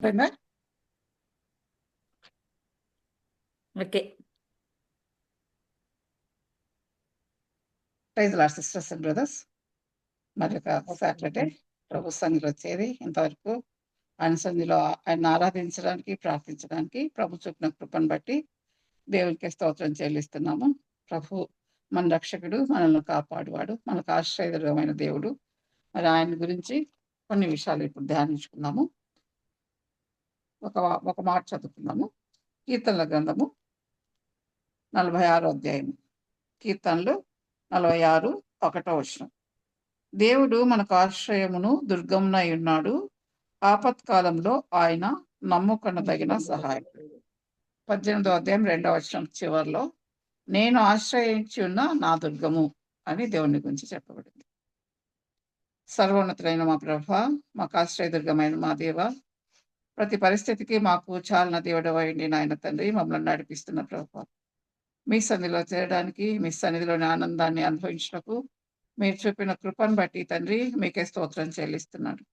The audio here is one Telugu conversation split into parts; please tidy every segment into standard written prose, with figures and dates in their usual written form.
ఓకేనా? Okay. Praise lord sisters and brothers. మరి ఒక సాటర్డే ప్రభు సన్నిధిలో చేరి ఇంతవరకు ఆయన సన్నిధిలో ఆయన ఆరాధించడానికి, ప్రార్థించడానికి ప్రభు చూపిన కృపను బట్టి దేవునికి స్తోత్రం చెల్లిస్తున్నాము. ప్రభు మన రక్షకుడు, మనల్ని కాపాడువాడు, మనకు ఆశ్రయదుర్గమైన దేవుడు. మరి ఆయన గురించి కొన్ని విషయాలు ఇప్పుడు ధ్యానించుకుందాము. ఒక మాట చదువుకుందాము. కీర్తనల గ్రంథము 46 అధ్యాయం. కీర్తనలు 46 1వ వచనం. దేవుడు మనకు ఆశ్రయమును దుర్గమునై ఉన్నాడు, ఆపత్కాలంలో ఆయన నమ్ముకొనదగిన సహాయకుడు. 18వ అధ్యాయం 2వ వచనం చివరిలో నేను ఆశ్రయించి ఉన్న నా దుర్గము అని దేవుని గురించి చెప్పబడింది. సర్వోన్నతులైన మా ప్రభ, మాకు ఆశ్రయదుర్గమైన మా దేవ, ప్రతి పరిస్థితికి మాకు చాలిన దేవుడు అయ్యండి నాయన తండ్రి, మమ్మల్ని నడిపిస్తున్న ప్రభ. మీ సన్నిధిలో చేరడానికి, మీ సన్నిధిలోని ఆనందాన్ని అనుభవించటకు మీరు చూపిన కృపను బట్టి తండ్రి మీకే స్తోత్రం చెల్లిస్తున్నాడు.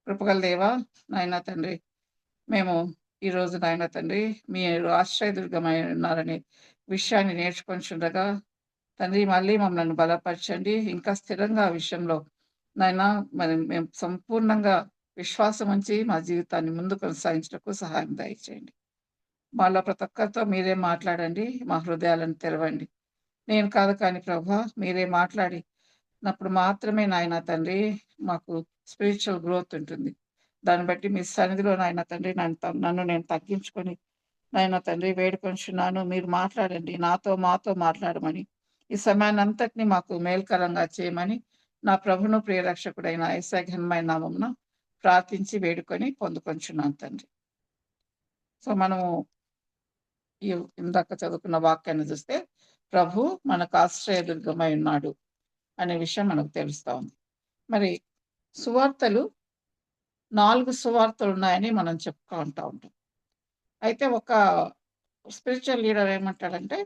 కృపగల దేవా నాయన తండ్రి, మేము ఈరోజు నాయన తండ్రి మీరు ఆశ్రయదుర్గమై ఉన్నారనే విషయాన్ని నేర్చుకొనిచుండగా తండ్రి మళ్ళీ మమ్మల్ని బలపరచండి. ఇంకా స్థిరంగా ఆ విషయంలో నాయన మరి మేము సంపూర్ణంగా విశ్వాసం ఉంచి మా జీవితాన్ని ముందు కొనసాగించడానికి సహాయం దయచేయండి. మాలో ప్రతి ఒక్కరితో మీరే మాట్లాడండి, మా హృదయాలను తెరవండి. నేను కాదు కానీ ప్రభా మీరే మాట్లాడినప్పుడు మాత్రమే నాయన తండ్రి మాకు స్పిరిచువల్ గ్రోత్ ఉంటుంది. దాన్ని బట్టి మీ సన్నిధిలో నాయన తండ్రి నన్ను నేను తగ్గించుకొని నాయన తండ్రి వేడుకొంచున్నాను. మీరు మాట్లాడండి, మాతో మాట్లాడమని, ఈ సమయాన్ని అంతటిని మాకు మేల్కరంగా చేయమని నా ప్రభును ప్రియరక్షకుడైన యేసయ్య ఘనమైన నామమున ప్రార్థించి వేడుకొని పొందుకొంచున్నాను తండ్రి. సో మనము ఇందాక చదువుకున్న వాక్యాన్ని చూస్తే ప్రభు మనకు ఆశ్రయదుర్గమై ఉన్నాడు అనే విషయం మనకు తెలుస్తా ఉంది. మరి సువార్తలు 4 సువార్తలు ఉన్నాయని మనం చెప్పుకుంటా ఉంటాం. అయితే ఒక స్పిరిచువల్ లీడర్ ఏమంటాడంటే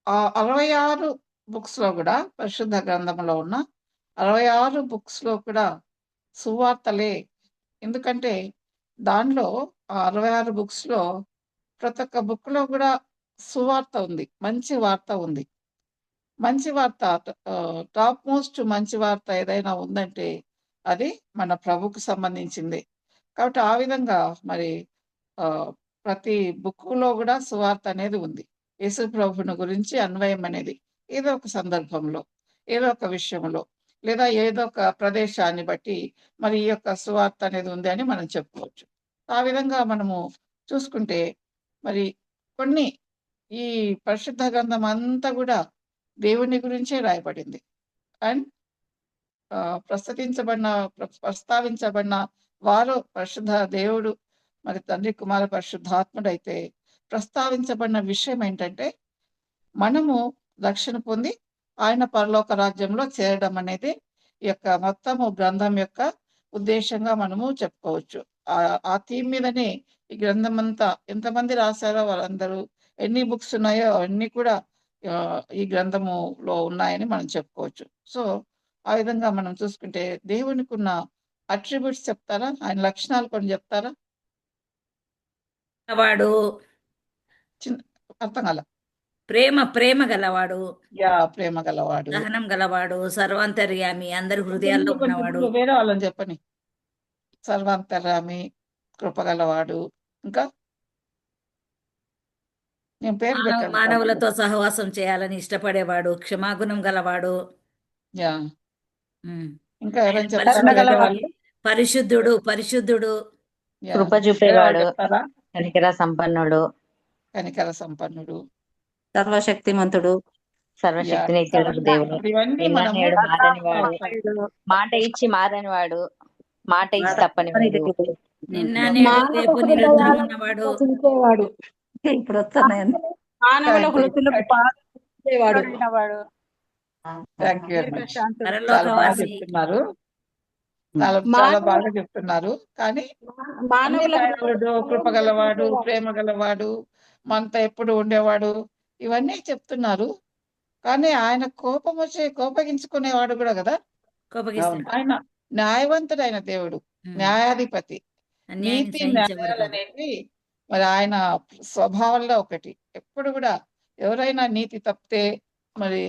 66 బుక్స్‌లో కూడా పరిశుద్ధ గ్రంథంలో ఉన్న 66 బుక్స్‌లో కూడా సువార్తలే. ఎందుకంటే దానిలో ఆ 66 బుక్స్‌లో ప్రతి ఒక్క బుక్‌లో కూడా సువార్త ఉంది. మంచి వార్త ఉంది. మంచి వార్త టాప్ మోస్ట్ మంచి వార్త ఏదైనా ఉందంటే అది మన ప్రభువుకు సంబంధించిందే. కాబట్టి ఆ విధంగా మరి ప్రతి బుక్కులో కూడా సువార్త అనేది ఉంది. యేసు ప్రభువుని గురించి అన్వయం అనేది ఏదో ఒక సందర్భంలో, ఏదో ఒక విషయంలో, లేదా ఏదో ఒక ప్రదేశాన్ని బట్టి మరి ఈ యొక్క సువార్త అనేది ఉంది అని మనం చెప్పుకోవచ్చు. ఆ విధంగా మనము చూసుకుంటే మరి కొన్ని ఈ పరిశుద్ధ గ్రంథం అంతా కూడా దేవుని గురించే రాయబడింది. అండ్ ప్రస్తావించబడిన వారు పరిశుద్ధ దేవుడు మరి తండ్రి కుమార పరిశుద్ధాత్ముడైతే ప్రస్తావించబడిన విషయం ఏంటంటే మనము రక్షణ పొంది ఆయన పరలోక రాజ్యంలో చేరడం అనేది ఈ యొక్క మొత్తము గ్రంథం యొక్క ఉద్దేశంగా మనము చెప్పుకోవచ్చు. ఆ థీమ్ మీదనే ఈ గ్రంథం అంతా ఎంతమంది రాశారో వాళ్ళందరూ, ఎన్ని బుక్స్ ఉన్నాయో అవన్నీ కూడా ఈ గ్రంథములో ఉన్నాయని మనం చెప్పుకోవచ్చు. సో ఆ విధంగా మనం చూసుకుంటే దేవునికి ఉన్న అట్రిబ్యూట్స్ చెప్తారా? ఆయన లక్షణాలు కొన్ని చెప్తారా? వాడు అర్థం కాల. ప్రేమ గలవాడు, ప్రేమ గలవాడు, సహనం గలవాడు, సర్వాంతర్యామి, అందరి హృదయాల్లో ఉన్నవాడు. వేరే వాళ్ళని చెప్పని. సర్వాంతర్యామి, కృపగలవాడు, ఇంకా నేను పేరు పెట్టాను. మానవులతో సహవాసం చేయాలని ఇష్టపడేవాడు, క్షమాగుణం గలవాడు, ఇంకా ఎవరైనా చెప్తారా? పరిశుద్ధుడు పరిశుద్ధుడు, కృప చూపేవాడు, కనికర సంపన్నుడు, సర్వశక్తిమంతుడు, సర్వశక్తినిచ్చేడు దేవుడు, నేడు మారని వాడు, మాట ఇచ్చి మారని వాడు, మాట ఇచ్చి తప్పని వాడు, నిన్న నేడు రేపు నిరంతరం ఉన్నవాడు, ఇప్పుడు వస్తున్నాయని మానవుల హృదయులకు పాలించేవాడు. చెప్తున్నారు, చాలా బాగా చెప్తున్నారు. కానీ మానవుడు కృపగలవాడు, ప్రేమ గలవాడు, మనతో ఎప్పుడు ఉండేవాడు, ఇవన్నీ చెప్తున్నారు. కానీ ఆయన కోపం వచ్చి కోపగించుకునేవాడు కూడా కదా. ఆయన న్యాయవంతుడైన దేవుడు, న్యాయాధిపతి. అన్యాయాన్ని నీతి సహించేవాడు న్యాయాలు కాదు. అనేవి మరి ఆయన స్వభావంలో ఒకటి. ఎప్పుడు కూడా ఎవరైనా నీతి తప్పితే మరి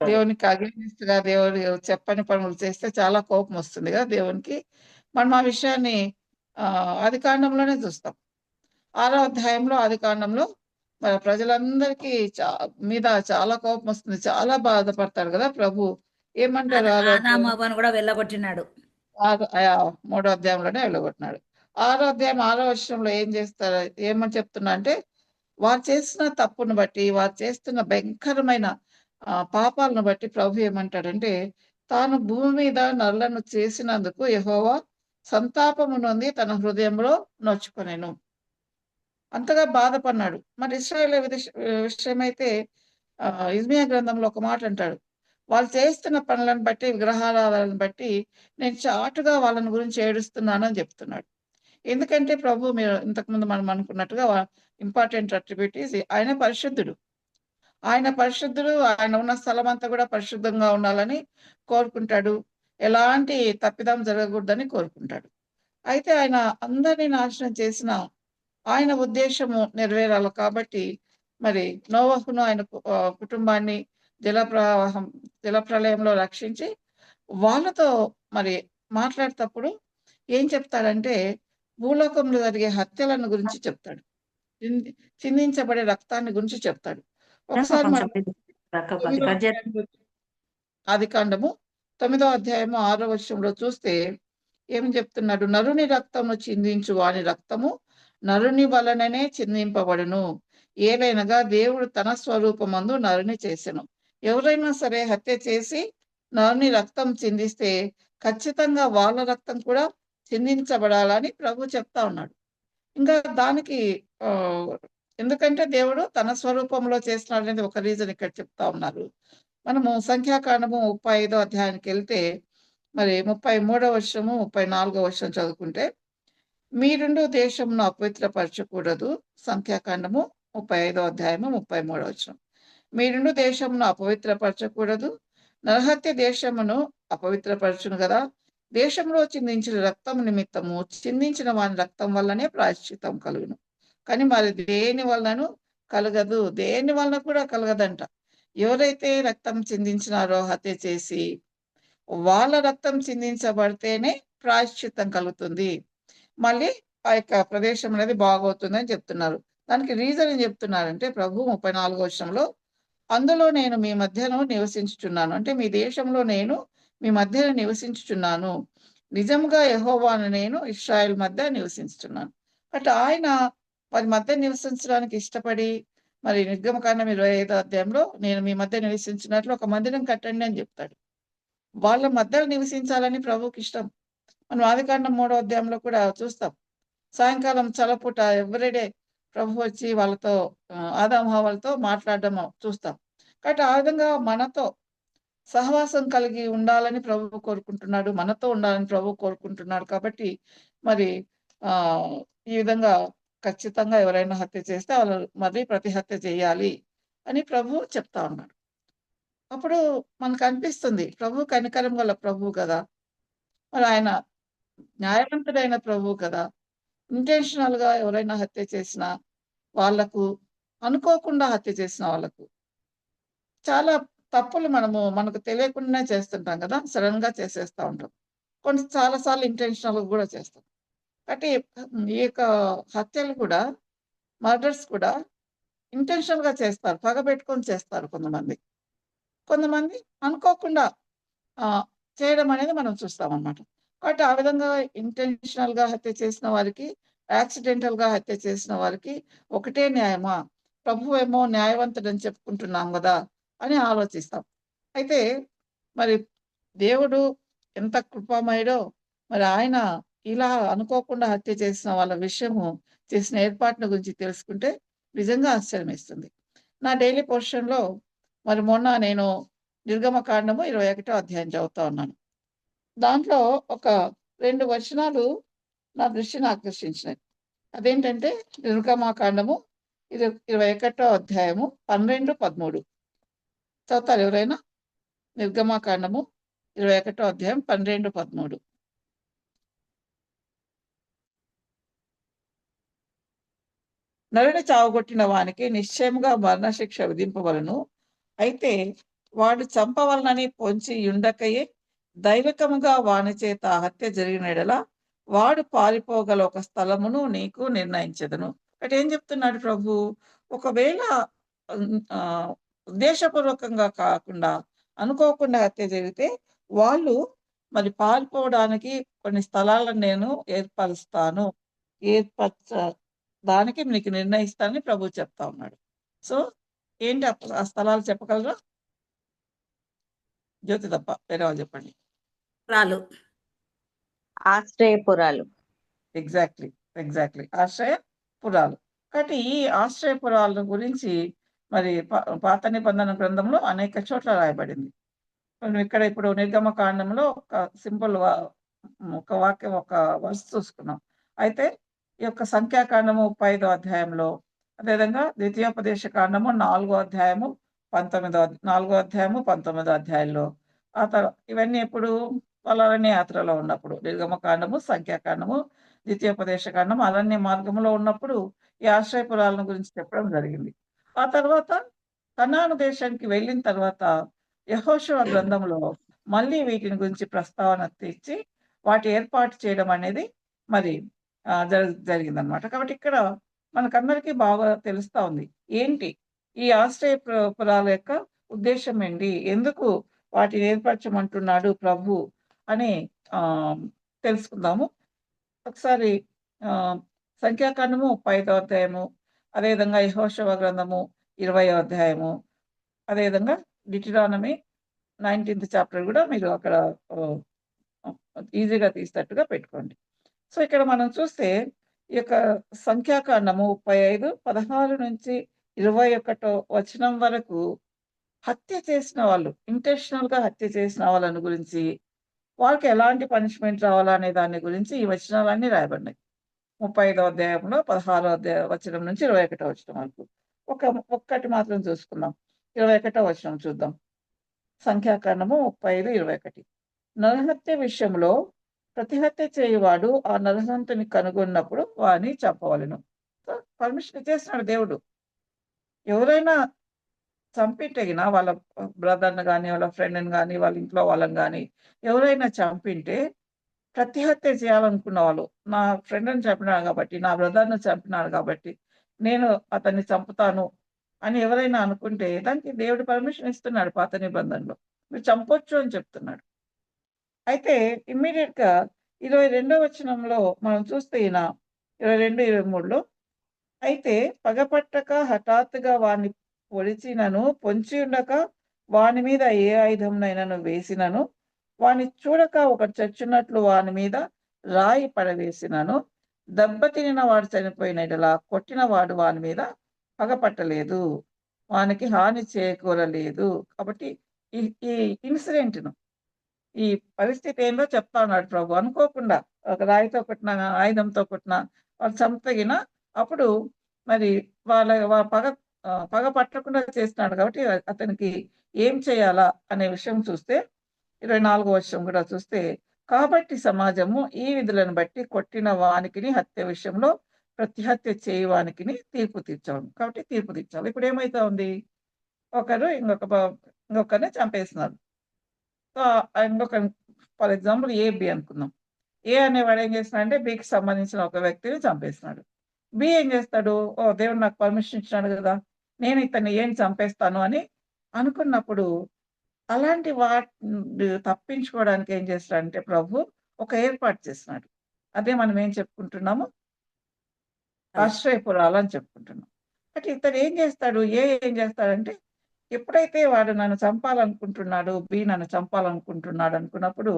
దేవునికి అగెయిన్స్ట్‌గా దేవుడు చెప్పని పనులు చేస్తే చాలా కోపం వస్తుంది కదా దేవునికి. మనం ఆ విషయాన్ని ఆదికాండంలోనే చూస్తాం. 6వ అధ్యాయంలో ఆదికాండంలో మరి ప్రజలందరికీ మీద చాలా కోపం వస్తుంది. చాలా బాధపడతాడు కదా ప్రభు. ఏమంటారు ఆరో ఆదాము అధ్యాయం అవ్వను కూడా వెళ్ళగొట్టినాడు. మూడో అధ్యాయంలోనే వెళ్ళగొట్టినాడు. 6వ అధ్యాయం 6వ వచనంలో ఏం చేస్తారు? ఏమని చెప్తున్నా అంటే, వారు చేసిన తప్పును బట్టి, వారు చేస్తున్న భయంకరమైన పాపాలను బట్టి ప్రభు ఏమంటాడంటే, తాను భూమి మీద నరులను చేసినందుకు యెహోవా సంతాపము నొంది తన హృదయంలో నొచ్చుకొనెను. అంతగా బాధపడినాడు. మరి ఇశ్రాయేలు విషయమైతే ఇర్మీయా గ్రంథంలో ఒక మాట అంటాడు. వాళ్ళు చేస్తున్న పనులను బట్టి, విగ్రహారాధనను బట్టి నేను చాటుగా వాళ్ళని గురించి ఏడుస్తున్నానని చెప్తున్నాడు. ఎందుకంటే ప్రభు మీరు ఇంతకుముందు మనం అనుకున్నట్టుగా ఇంపార్టెంట్ అట్రిబ్యూట్ ఈజ్ ఆయన పరిశుద్ధుడు. ఆయన పరిశుద్ధుడు. ఆయన ఉన్న స్థలమంతా కూడా పరిశుద్ధంగా ఉండాలని కోరుకుంటాడు. ఎలాంటి తప్పిదం జరగకూడదని కోరుకుంటాడు. అయితే ఆయన అందరిని నాశనం చేసిన ఆయన ఉద్దేశము నెరవేరాలి కాబట్టి మరి నోవహును ఆయన కుటుంబాన్ని జలప్రలయంలో రక్షించి వాళ్ళతో మరి మాట్లాడేటప్పుడు ఏం చెప్తాడంటే భూలోకంలో జరిగే హత్యలను గురించి చెప్తాడు. చిందించబడే రక్తాన్ని గురించి చెప్తాడు. ఒకసారి మనం ఆదికాండము 9వ అధ్యాయము 6వ వచనంలో చూస్తే ఏం చెప్తున్నాడు? నరుని రక్తమును చిందించు వాని రక్తము నరుని వలననే చిందింపబడును. ఏలైనగా దేవుడు తన స్వరూపమందు నరుని చేసెను. ఎవరైనా సరే హత్య చేసి నరుని రక్తం చిందిస్తే ఖచ్చితంగా వాళ్ళ రక్తం కూడా చిందించబడాలని ప్రభు చెప్తా ఉన్నాడు. ఇంకా దానికి ఎందుకంటే దేవుడు తన స్వరూపంలో చేస్తున్నాడు అనేది ఒక రీజన్ ఇక్కడ చెప్తా ఉన్నారు. మనము సంఖ్యాకాండము 35వ అధ్యాయానికి వెళ్తే మరి 33వ వచనము 34వ వచనం చదువుకుంటే మీరుండు దేశమును అపవిత్రపరచకూడదు. సంఖ్యాకాండము 35వ అధ్యాయము 33వ వచనం. మీరుండు దేశమును అపవిత్రపరచకూడదు. నరహత్య దేశమును అపవిత్రపరచును కదా. దేశంలో చిందించిన రక్తం నిమిత్తము చిందించిన వాని రక్తం వల్లనే ప్రాయశ్చిత్తం కలుగును. కానీ మరి దేని వలనను కలగదు. దేని వలన కూడా కలగదంట. ఎవరైతే రక్తం చిందించినారో హత్య చేసి వాళ్ళ రక్తం చిందించబడితేనే ప్రాయశ్చిత్తం కలుగుతుంది. మళ్ళీ ఆ యొక్క ప్రదేశం అనేది బాగవుతుందని చెప్తున్నారు. దానికి రీజన్ ఏం చెప్తున్నారంటే ప్రభు 34వ వచనంలో అందులో నేను మీ మధ్యను నివసించుచున్నాను. అంటే మీ దేశంలో నేను మీ మధ్యన నివసించుచున్నాను. నిజంగా యెహోవాను నేను ఇశ్రాయేల్ మధ్య నివసించుచున్నాను. అంటే ఆయన వారి మధ్య నివసించడానికి ఇష్టపడి మరి నిర్గమకాండం 25వ అధ్యాయంలో నేను మీ మధ్య నివసించినట్లు ఒక మందిరం కట్టండి అని చెప్తాడు. వాళ్ళ మధ్య నివసించాలని ప్రభువుకి ఇష్టం. మనం ఆదికాండం 3వ అధ్యాయంలో కూడా చూస్తాం. సాయంకాలం చలపూట ఎవ్రీడే ప్రభు వచ్చి వాళ్ళతో ఆదాము హవ్వలతో మాట్లాడడం చూస్తాం. కాబట్టి ఆ విధంగా మనతో సహవాసం కలిగి ఉండాలని ప్రభువు కోరుకుంటున్నాడు. మనతో ఉండాలని ప్రభువు కోరుకుంటున్నాడు. కాబట్టి మరి ఈ విధంగా ఖచ్చితంగా ఎవరైనా హత్య చేస్తే వాళ్ళు మరి ప్రతి హత్య చేయాలి అని ప్రభువు చెప్తా ఉన్నాడు. అప్పుడు మనకు అనిపిస్తుంది ప్రభు కనికరం గల ప్రభువు కదా. మరి ఆయన న్యాయవంతుడైన ప్రభువు కదా. ఇంటెన్షనల్‌గా ఎవరైనా హత్య చేసినా వాళ్ళకు అనుకోకుండా హత్య చేసిన వాళ్ళకు చాలా తప్పులు మనకు తెలియకుండానే చేస్తుంటాం కదా. సడన్‌గా చేసేస్తా ఉంటాం. చాలా సార్లు ఇంటెన్షనల్‌గా కూడా చేస్తాం. కాబట్టి ఈ యొక్క హత్యలు కూడా మర్డర్స్ కూడా ఇంటెన్షనల్‌గా చేస్తారు. పగబెట్టుకొని చేస్తారు కొంతమంది. కొంతమంది అనుకోకుండా చేయడం అనేది మనం చూస్తామన్నమాట. కాబట్టి ఆ విధంగా ఇంటెన్షనల్‌గా హత్య చేసిన వారికి, యాక్సిడెంటల్‌గా హత్య చేసిన వారికి ఒకటే న్యాయమా? ప్రభువేమో న్యాయవంతుడని చెప్పుకుంటున్నాం గదా అని ఆలోచిస్తాం. అయితే మరి దేవుడు ఎంత కృపామయుడో మరి ఆయన ఇలా అనుకోకుండా హత్య చేసిన వాళ్ళ విషయము చేసిన ఏర్పాటును గురించి తెలుసుకుంటే నిజంగా ఆశ్చర్యమేస్తుంది. నా డైలీ పోర్షన్‌లో మరి మొన్న నేను నిర్గమకాండము 21వ అధ్యాయం చదువుతా ఉన్నాను. దాంట్లో ఒక 2 వచనాలు నా దృష్టిని ఆకర్షించినాయి. అదేంటంటే నిర్గమకాండము 21వ అధ్యాయము 12, 13 చదువుతారా ఎవరైనా? నిర్గమకాండము 21వ అధ్యాయం 12, 13. నరుని చావగొట్టిన వానికి నిశ్చయముగా మరణశిక్ష విధింపవలను. అయితే వాడు చంపవలనని పొంచి యుండకయే దైవికముగా వాని చేత హత్య జరిగిన యెడల వాడు పారిపోగల ఒక స్థలమును నీకు నిర్ణయించెదను. అంటే ఏం చెప్తున్నాడు ప్రభు? ఒకవేళ ఉద్దేశపూర్వకంగా కాకుండా అనుకోకుండా హత్య జరిగితే వాళ్ళు మరి పారిపోవడానికి కొన్ని స్థలాలను నేను ఏర్పరుస్తాను. దానికి మీకు నిర్ణయిస్తానని ప్రభు చెప్తా ఉన్నాడు. సో ఏంటి ఆ స్థలాలు చెప్పగలరా? జ్యోతి తప్ప వేరే వాళ్ళు చెప్పండి. ఆశ్రయపురాలు. ఎగ్జాక్ట్లీ ఆశ్రయపురాలు. కాబట్టి ఈ ఆశ్రయపురాల గురించి మరి పాత నిబంధన గ్రంథంలో అనేక చోట్ల రాయబడింది. మనం ఇక్కడ ఇప్పుడు నిర్గమకాండంలో ఒక సింపుల్ ఒక వాక్యం, ఒక వర్స్ చూసుకున్నాం. అయితే ఈ యొక్క సంఖ్యాకాండము 35వ అధ్యాయంలో, అదేవిధంగా ద్వితీయోపదేశ కాండము 4వ అధ్యాయము 19వ అధ్యాయంలో, ఆ తర్వాత ఇవన్నీ ఎప్పుడు వాళ్ళ అరణ్య యాత్రలో ఉన్నప్పుడు, నిర్గమకాండము, సంఖ్యాకాండము, ద్వితీయోపదేశ కాండము అరణ్య మార్గంలో ఉన్నప్పుడు ఈ ఆశ్రయపురాలను గురించి చెప్పడం జరిగింది. ఆ తర్వాత కనాను దేశానికి వెళ్ళిన తర్వాత యెహోషువ గ్రంథంలో మళ్ళీ వీటిని గురించి ప్రస్తావన తెచ్చి వాటి ఏర్పాటు చేయడం అనేది మరి జరిగిందనమాట. కాబట్టి ఇక్కడ మనకందరికీ బాగా తెలుస్తా ఉంది ఏంటి ఈ ఆశ్రయపురాల యొక్క ఉద్దేశం ఏంటి, ఎందుకు వాటిని ఏర్పరచమంటున్నాడు ప్రభు అని తెలుసుకుందాము. ఒకసారి సంఖ్యాకాండము 35వ అధ్యాయము, అదేవిధంగా యెహోషువ గ్రంథము 20వ అధ్యాయము, అదేవిధంగా డిటిరానమీ 19th చాప్టర్ కూడా మీరు అక్కడ ఈజీగా తీసేటట్టుగా పెట్టుకోండి. సో ఇక్కడ మనం చూస్తే ఈ యొక్క సంఖ్యాకాండము 35, 16 నుంచి 21వ వచనం వరకు హత్య చేసిన వాళ్ళు, ఇంటెన్షనల్ గా హత్య చేసిన వాళ్ళని గురించి, వాళ్ళకి ఎలాంటి పనిష్మెంట్ రావాలా అనే దాని గురించి ఈ వచనాలన్నీ రాయబడినాయి. 35వ అధ్యాయంలో 16వ వచనం నుంచి 21వ వచనం వరకు. ఒక్కటి మాత్రం చూసుకుందాం. 21వ వచనం చూద్దాం. సంఖ్యాకాండము 35, 21. నరహత్య విషయంలో ప్రతిహత్య చేయువాడు ఆ నరహంతుని కనుగొన్నప్పుడు వాని చంపవలెను. పర్మిషన్ ఇచ్చేస్తున్నాడు దేవుడు. ఎవరైనా చంపింటగినా వాళ్ళ బ్రదర్ని కానీ, వాళ్ళ ఫ్రెండ్ని కానీ, వాళ్ళ ఇంట్లో వాళ్ళని కానీ ఎవరైనా చంపింటే ప్రతిహత్య చేయాలనుకున్న వాళ్ళు, నా ఫ్రెండ్ని చంపినాడు కాబట్టి, నా బ్రదర్ని చంపినాడు కాబట్టి నేను అతన్ని చంపుతాను అని ఎవరైనా అనుకుంటే దానికి దేవుడు పర్మిషన్ ఇస్తున్నాడు పాత నిబంధనలో. మీరు చంపొచ్చు అని చెప్తున్నాడు. అయితే ఇమ్మీడియట్ గా 22వ వచనంలో మనం చూస్తే ఈయన 22, 23లో అయితే పగపట్టక హఠాత్తుగా వాణ్ణి పొడిచినను, పొంచి ఉండక వాని మీద ఏ ఆయుధంనైనాను వేసినను, వాని చూడక ఒకటి చచ్చున్నట్లు వాని మీద రాయి పడవేసినను, దెబ్బతినిన వాడు చనిపోయిన యెడల కొట్టిన వాడు వాని మీద పగపట్టలేదు, వానికి హాని చేకూరలేదు. కాబట్టి ఈ ఇన్సిడెంట్ను, ఈ పరిస్థితి ఏందో చెప్తా ఉన్నాడు ప్రభు. అనుకోకుండా ఒక రాయితో కొట్టిన, ఆయుధంతో కొట్టిన వాళ్ళు చంపగిన అప్పుడు మరి వాళ్ళ పగ పట్టకుండా చేస్తున్నాడు. కాబట్టి అతనికి ఏం చేయాలా అనే విషయం చూస్తే 24వ వచనం కూడా చూస్తే, కాబట్టి సమాజము ఈ విధులను బట్టి కొట్టిన వానికిని హత్య విషయంలో ప్రతిహత్య చేయవానికిని తీర్పు తీర్చాలి. కాబట్టి తీర్పు తీర్చాలి. ఇప్పుడు ఏమైతా ఉంది, ఒకరు ఇంకొకరిని చంపేస్తున్నారు. సో ఇంకొక ఫర్ ఎగ్జాంపుల్ ఏ, బి అనుకుందాం. ఏ అనేవాడు ఏం చేస్తున్నాడంటే బికి సంబంధించిన ఒక వ్యక్తిని చంపేస్తున్నాడు. బి ఏం చేస్తాడు, ఓ దేవుడు నాకు పర్మిషన్ ఇచ్చినాడు కదా, నేను ఇతన్ని ఏం చంపేస్తాను అని అనుకున్నప్పుడు అలాంటి వాటిని తప్పించుకోవడానికి ఏం చేస్తాడంటే ప్రభు ఒక ఏర్పాటు చేస్తున్నాడు. అదే మనం ఏం చెప్పుకుంటున్నాము, ఆశ్రయపురాలు అని చెప్పుకుంటున్నాం. అంటే ఇతడు ఏం చేస్తాడు, ఏం చేస్తాడంటే ఎప్పుడైతే వాడు నన్ను చంపాలనుకుంటున్నాడు, బి నన్ను చంపాలనుకుంటున్నాడు అనుకున్నప్పుడు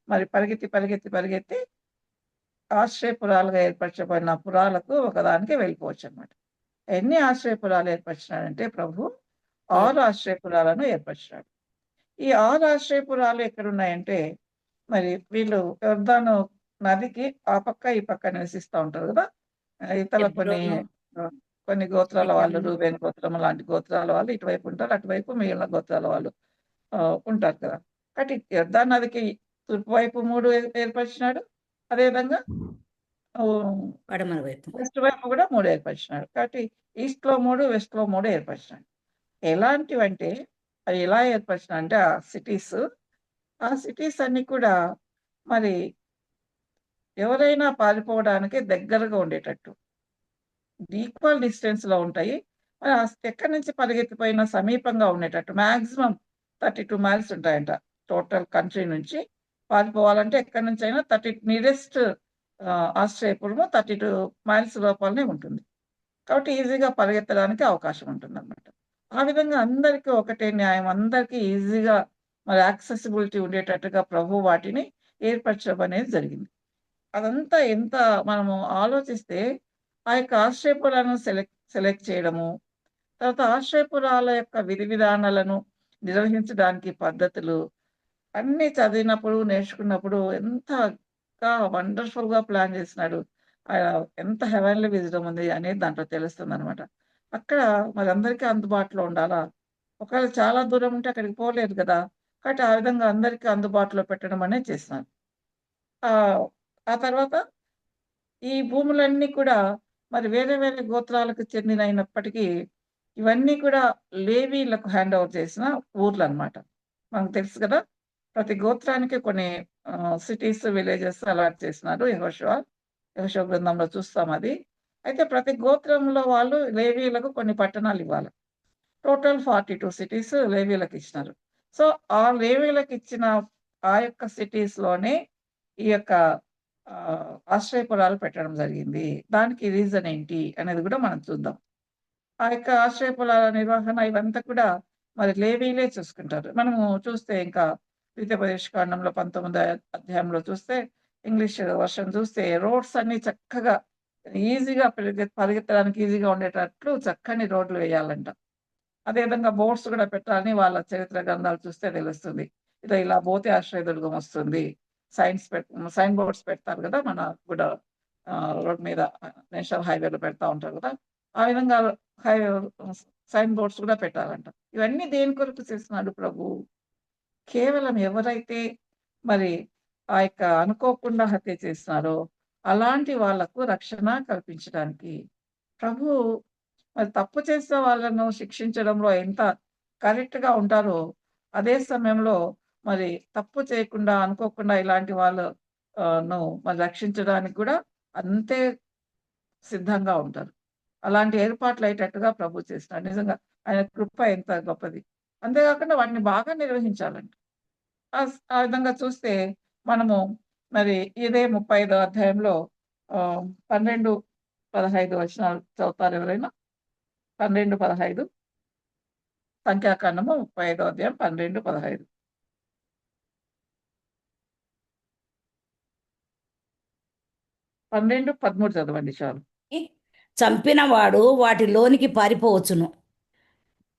మరి పరిగెత్తి ఆశ్రయపురాలుగా ఏర్పరచబడిన పురాలకు ఒకదానికి వెళ్ళిపోవచ్చు అనమాట. ఎన్ని ఆశ్రయపురాలు ఏర్పరిచినాడంటే ప్రభు 6 ఆశ్రయపురాలను ఏర్పరిచినాడు. ఈ 6 ఆశ్రయపురాలు ఎక్కడున్నాయంటే మరి వీళ్ళు యోర్దాను నదికి ఆ పక్క ఈ పక్క నివసిస్తూ ఉంటారు కదా. ఇతర కొన్ని గోత్రాల వాళ్ళు, రూబేన్ గోత్రం లాంటి గోత్రాల వాళ్ళు ఇటువైపు ఉంటారు, అటువైపు మిగిలిన గోత్రాల వాళ్ళు ఉంటారు కదా. కాబట్టి యోర్దాను నదికి తూర్పు వైపు 3 ఏర్పరిచినాడు, అదేవిధంగా పడమర వైపు వెస్ట్ వైపు కూడా 3 ఏర్పరిచినాడు. కాబట్టి ఈస్ట్‌లో 3, వెస్ట్‌లో 3 ఏర్పరిచినాడు. ఎలాంటివంటే అవి ఎలా ఏర్పరిచినాడంటే ఆ సిటీస్ అన్నీ కూడా మరి ఎవరైనా పారిపోవడానికి దగ్గరగా ఉండేటట్టు. ఈక్వల్ డిస్టెన్స్‌లో ఉంటాయి. ఎక్కడి నుంచి పరిగెత్తిపోయినా సమీపంగా ఉండేటట్టు. మాక్సిమం 32 మైల్స్ ఉంటాయంట. టోటల్ కంట్రీ నుంచి పారిపోవాలంటే ఎక్కడి నుంచైనా నియరెస్ట్ ఆశ్రయపురము 32 మైల్స్ లోపలనే ఉంటుంది. కాబట్టి ఈజీగా పరిగెత్తడానికి అవకాశం ఉంటుందన్నమాట. ఆ విధంగా అందరికీ ఒకటే న్యాయం. అందరికీ ఈజీగా మరి యాక్సెసిబిలిటీ ఉండేటట్టుగా ప్రభువు వాటిని ఏర్పరచడం అనేది జరిగింది. అదంతా ఎంత మనము ఆలోచిస్తే ఆ యొక్క ఆశ్రయపురాలను సెలెక్ట్ చేయడము, తర్వాత ఆశ్రయపురాల యొక్క విధి విధానాలను నిర్వహించడానికి పద్ధతులు అన్నీ చదివినప్పుడు, నేర్చుకున్నప్పుడు ఎంతగా వండర్‌ఫుల్‌గా ప్లాన్ చేసినాడు. ఎంత హెవెన్లీ విజ్డమ్ ఉంది అనేది దాంట్లో తెలుస్తుందనమాట. అక్కడ మరి అందరికీ అందుబాటులో ఉండాలా? ఒకవేళ చాలా దూరం ఉంటే అక్కడికి పోలేరు కదా! కాబట్టి ఆ విధంగా అందరికీ అందుబాటులో పెట్టడం అనేది చేసినారు. ఆహ్, ఆ తర్వాత ఈ భూములన్నీ కూడా మరి వేరే వేరే గోత్రాలకు చెందినయినప్పటికీ, ఇవన్నీ కూడా లేవీలకు హ్యాండ్ ఓవర్ చేసిన ఊర్లనమాట. మనకు తెలుసు కదా! ప్రతి గోత్రానికి కొన్ని సిటీస్, విలేజెస్ అలాట్ చేసినారు యెహోషువ గ్రంథంలో చూస్తాం అది. అయితే ప్రతి గోత్రంలో వాళ్ళు లేవీయులకు కొన్ని పట్టణాలివ్వాలి. టోటల్ 42 సిటీస్ లేవీయులకిచ్చినారు. సో, ఆ లేవీయులకిచ్చిన ఆ యొక్క సిటీస్‌లోనే ఈ యొక్క ఆశ్రయపురాలు పెట్టడం జరిగింది. దానికి రీజన్ ఏంటి అనేది కూడా మనం చూద్దాం. ఆ యొక్క ఆశ్రయపురాల నిర్వహణ ఇవంతా కూడా మరి లేవీయులే చూసుకుంటారు. మనము చూస్తే ఇంకా ద్వితీయోపదేశకాండంలో 19 అధ్యాయంలో చూస్తే ఇంగ్లీష్ వర్షన్ చూస్తే రోడ్స్ అన్నీ చక్కగా ఈజీగా పరిగెత్తడానికి ఈజీగా ఉండేటట్లు చక్కని రోడ్లు వేయాలంట. అదే విధంగా బోర్డ్స్ కూడా పెట్టాలని వాళ్ళ చరిత్ర గ్రంథాలు చూస్తే తెలుస్తుంది. ఇలా పోతే ఆశ్రయదుర్గం వస్తుంది. సైన్ బోర్డ్స్ పెడతారు కదా! మన కూడా రోడ్ మీద నేషనల్ హైవేలో పెడతా ఉంటారు కదా! ఆ విధంగా హై సైన్ బోర్డ్స్ కూడా పెట్టాలంట. ఇవన్నీ దేని కొరకు చేస్తున్నాడు ప్రభువు? కేవలం ఎవరైతే మరి ఆ యొక్క అనుకోకుండా హత్య చేస్తున్నారో అలాంటి వాళ్ళకు రక్షణ కల్పించడానికి. ప్రభువు మరి తప్పు చేసిన వాళ్ళను శిక్షించడంలో ఎంత కరెక్ట్‌గా ఉంటారో, అదే సమయంలో మరి తప్పు చేయకుండా, అనుకోకుండా ఇలాంటి వాళ్ళు మరి రక్షించడానికి కూడా అంతే సిద్ధంగా ఉంటారు. అలాంటి ఏర్పాట్లయ్యేటట్టుగా ప్రభు చేస్తున్నాడు. నిజంగా ఆయన కృప ఎంత గొప్పది. అంతే కాకుండా వాటిని బాగా నిర్వహించాలంట. ఆ విధంగా చూస్తే మనము మరి ఇదే 35 అధ్యాయంలో 12, 15 వచనాలు చదువుతారా ఎవరైనా? 12, 15 సంఖ్యాకాండము 35 అధ్యాయం 12, 15. 12, 13 చదవండి చాలు. చంపినవాడు వాటిలోనికి పారిపోవచ్చును.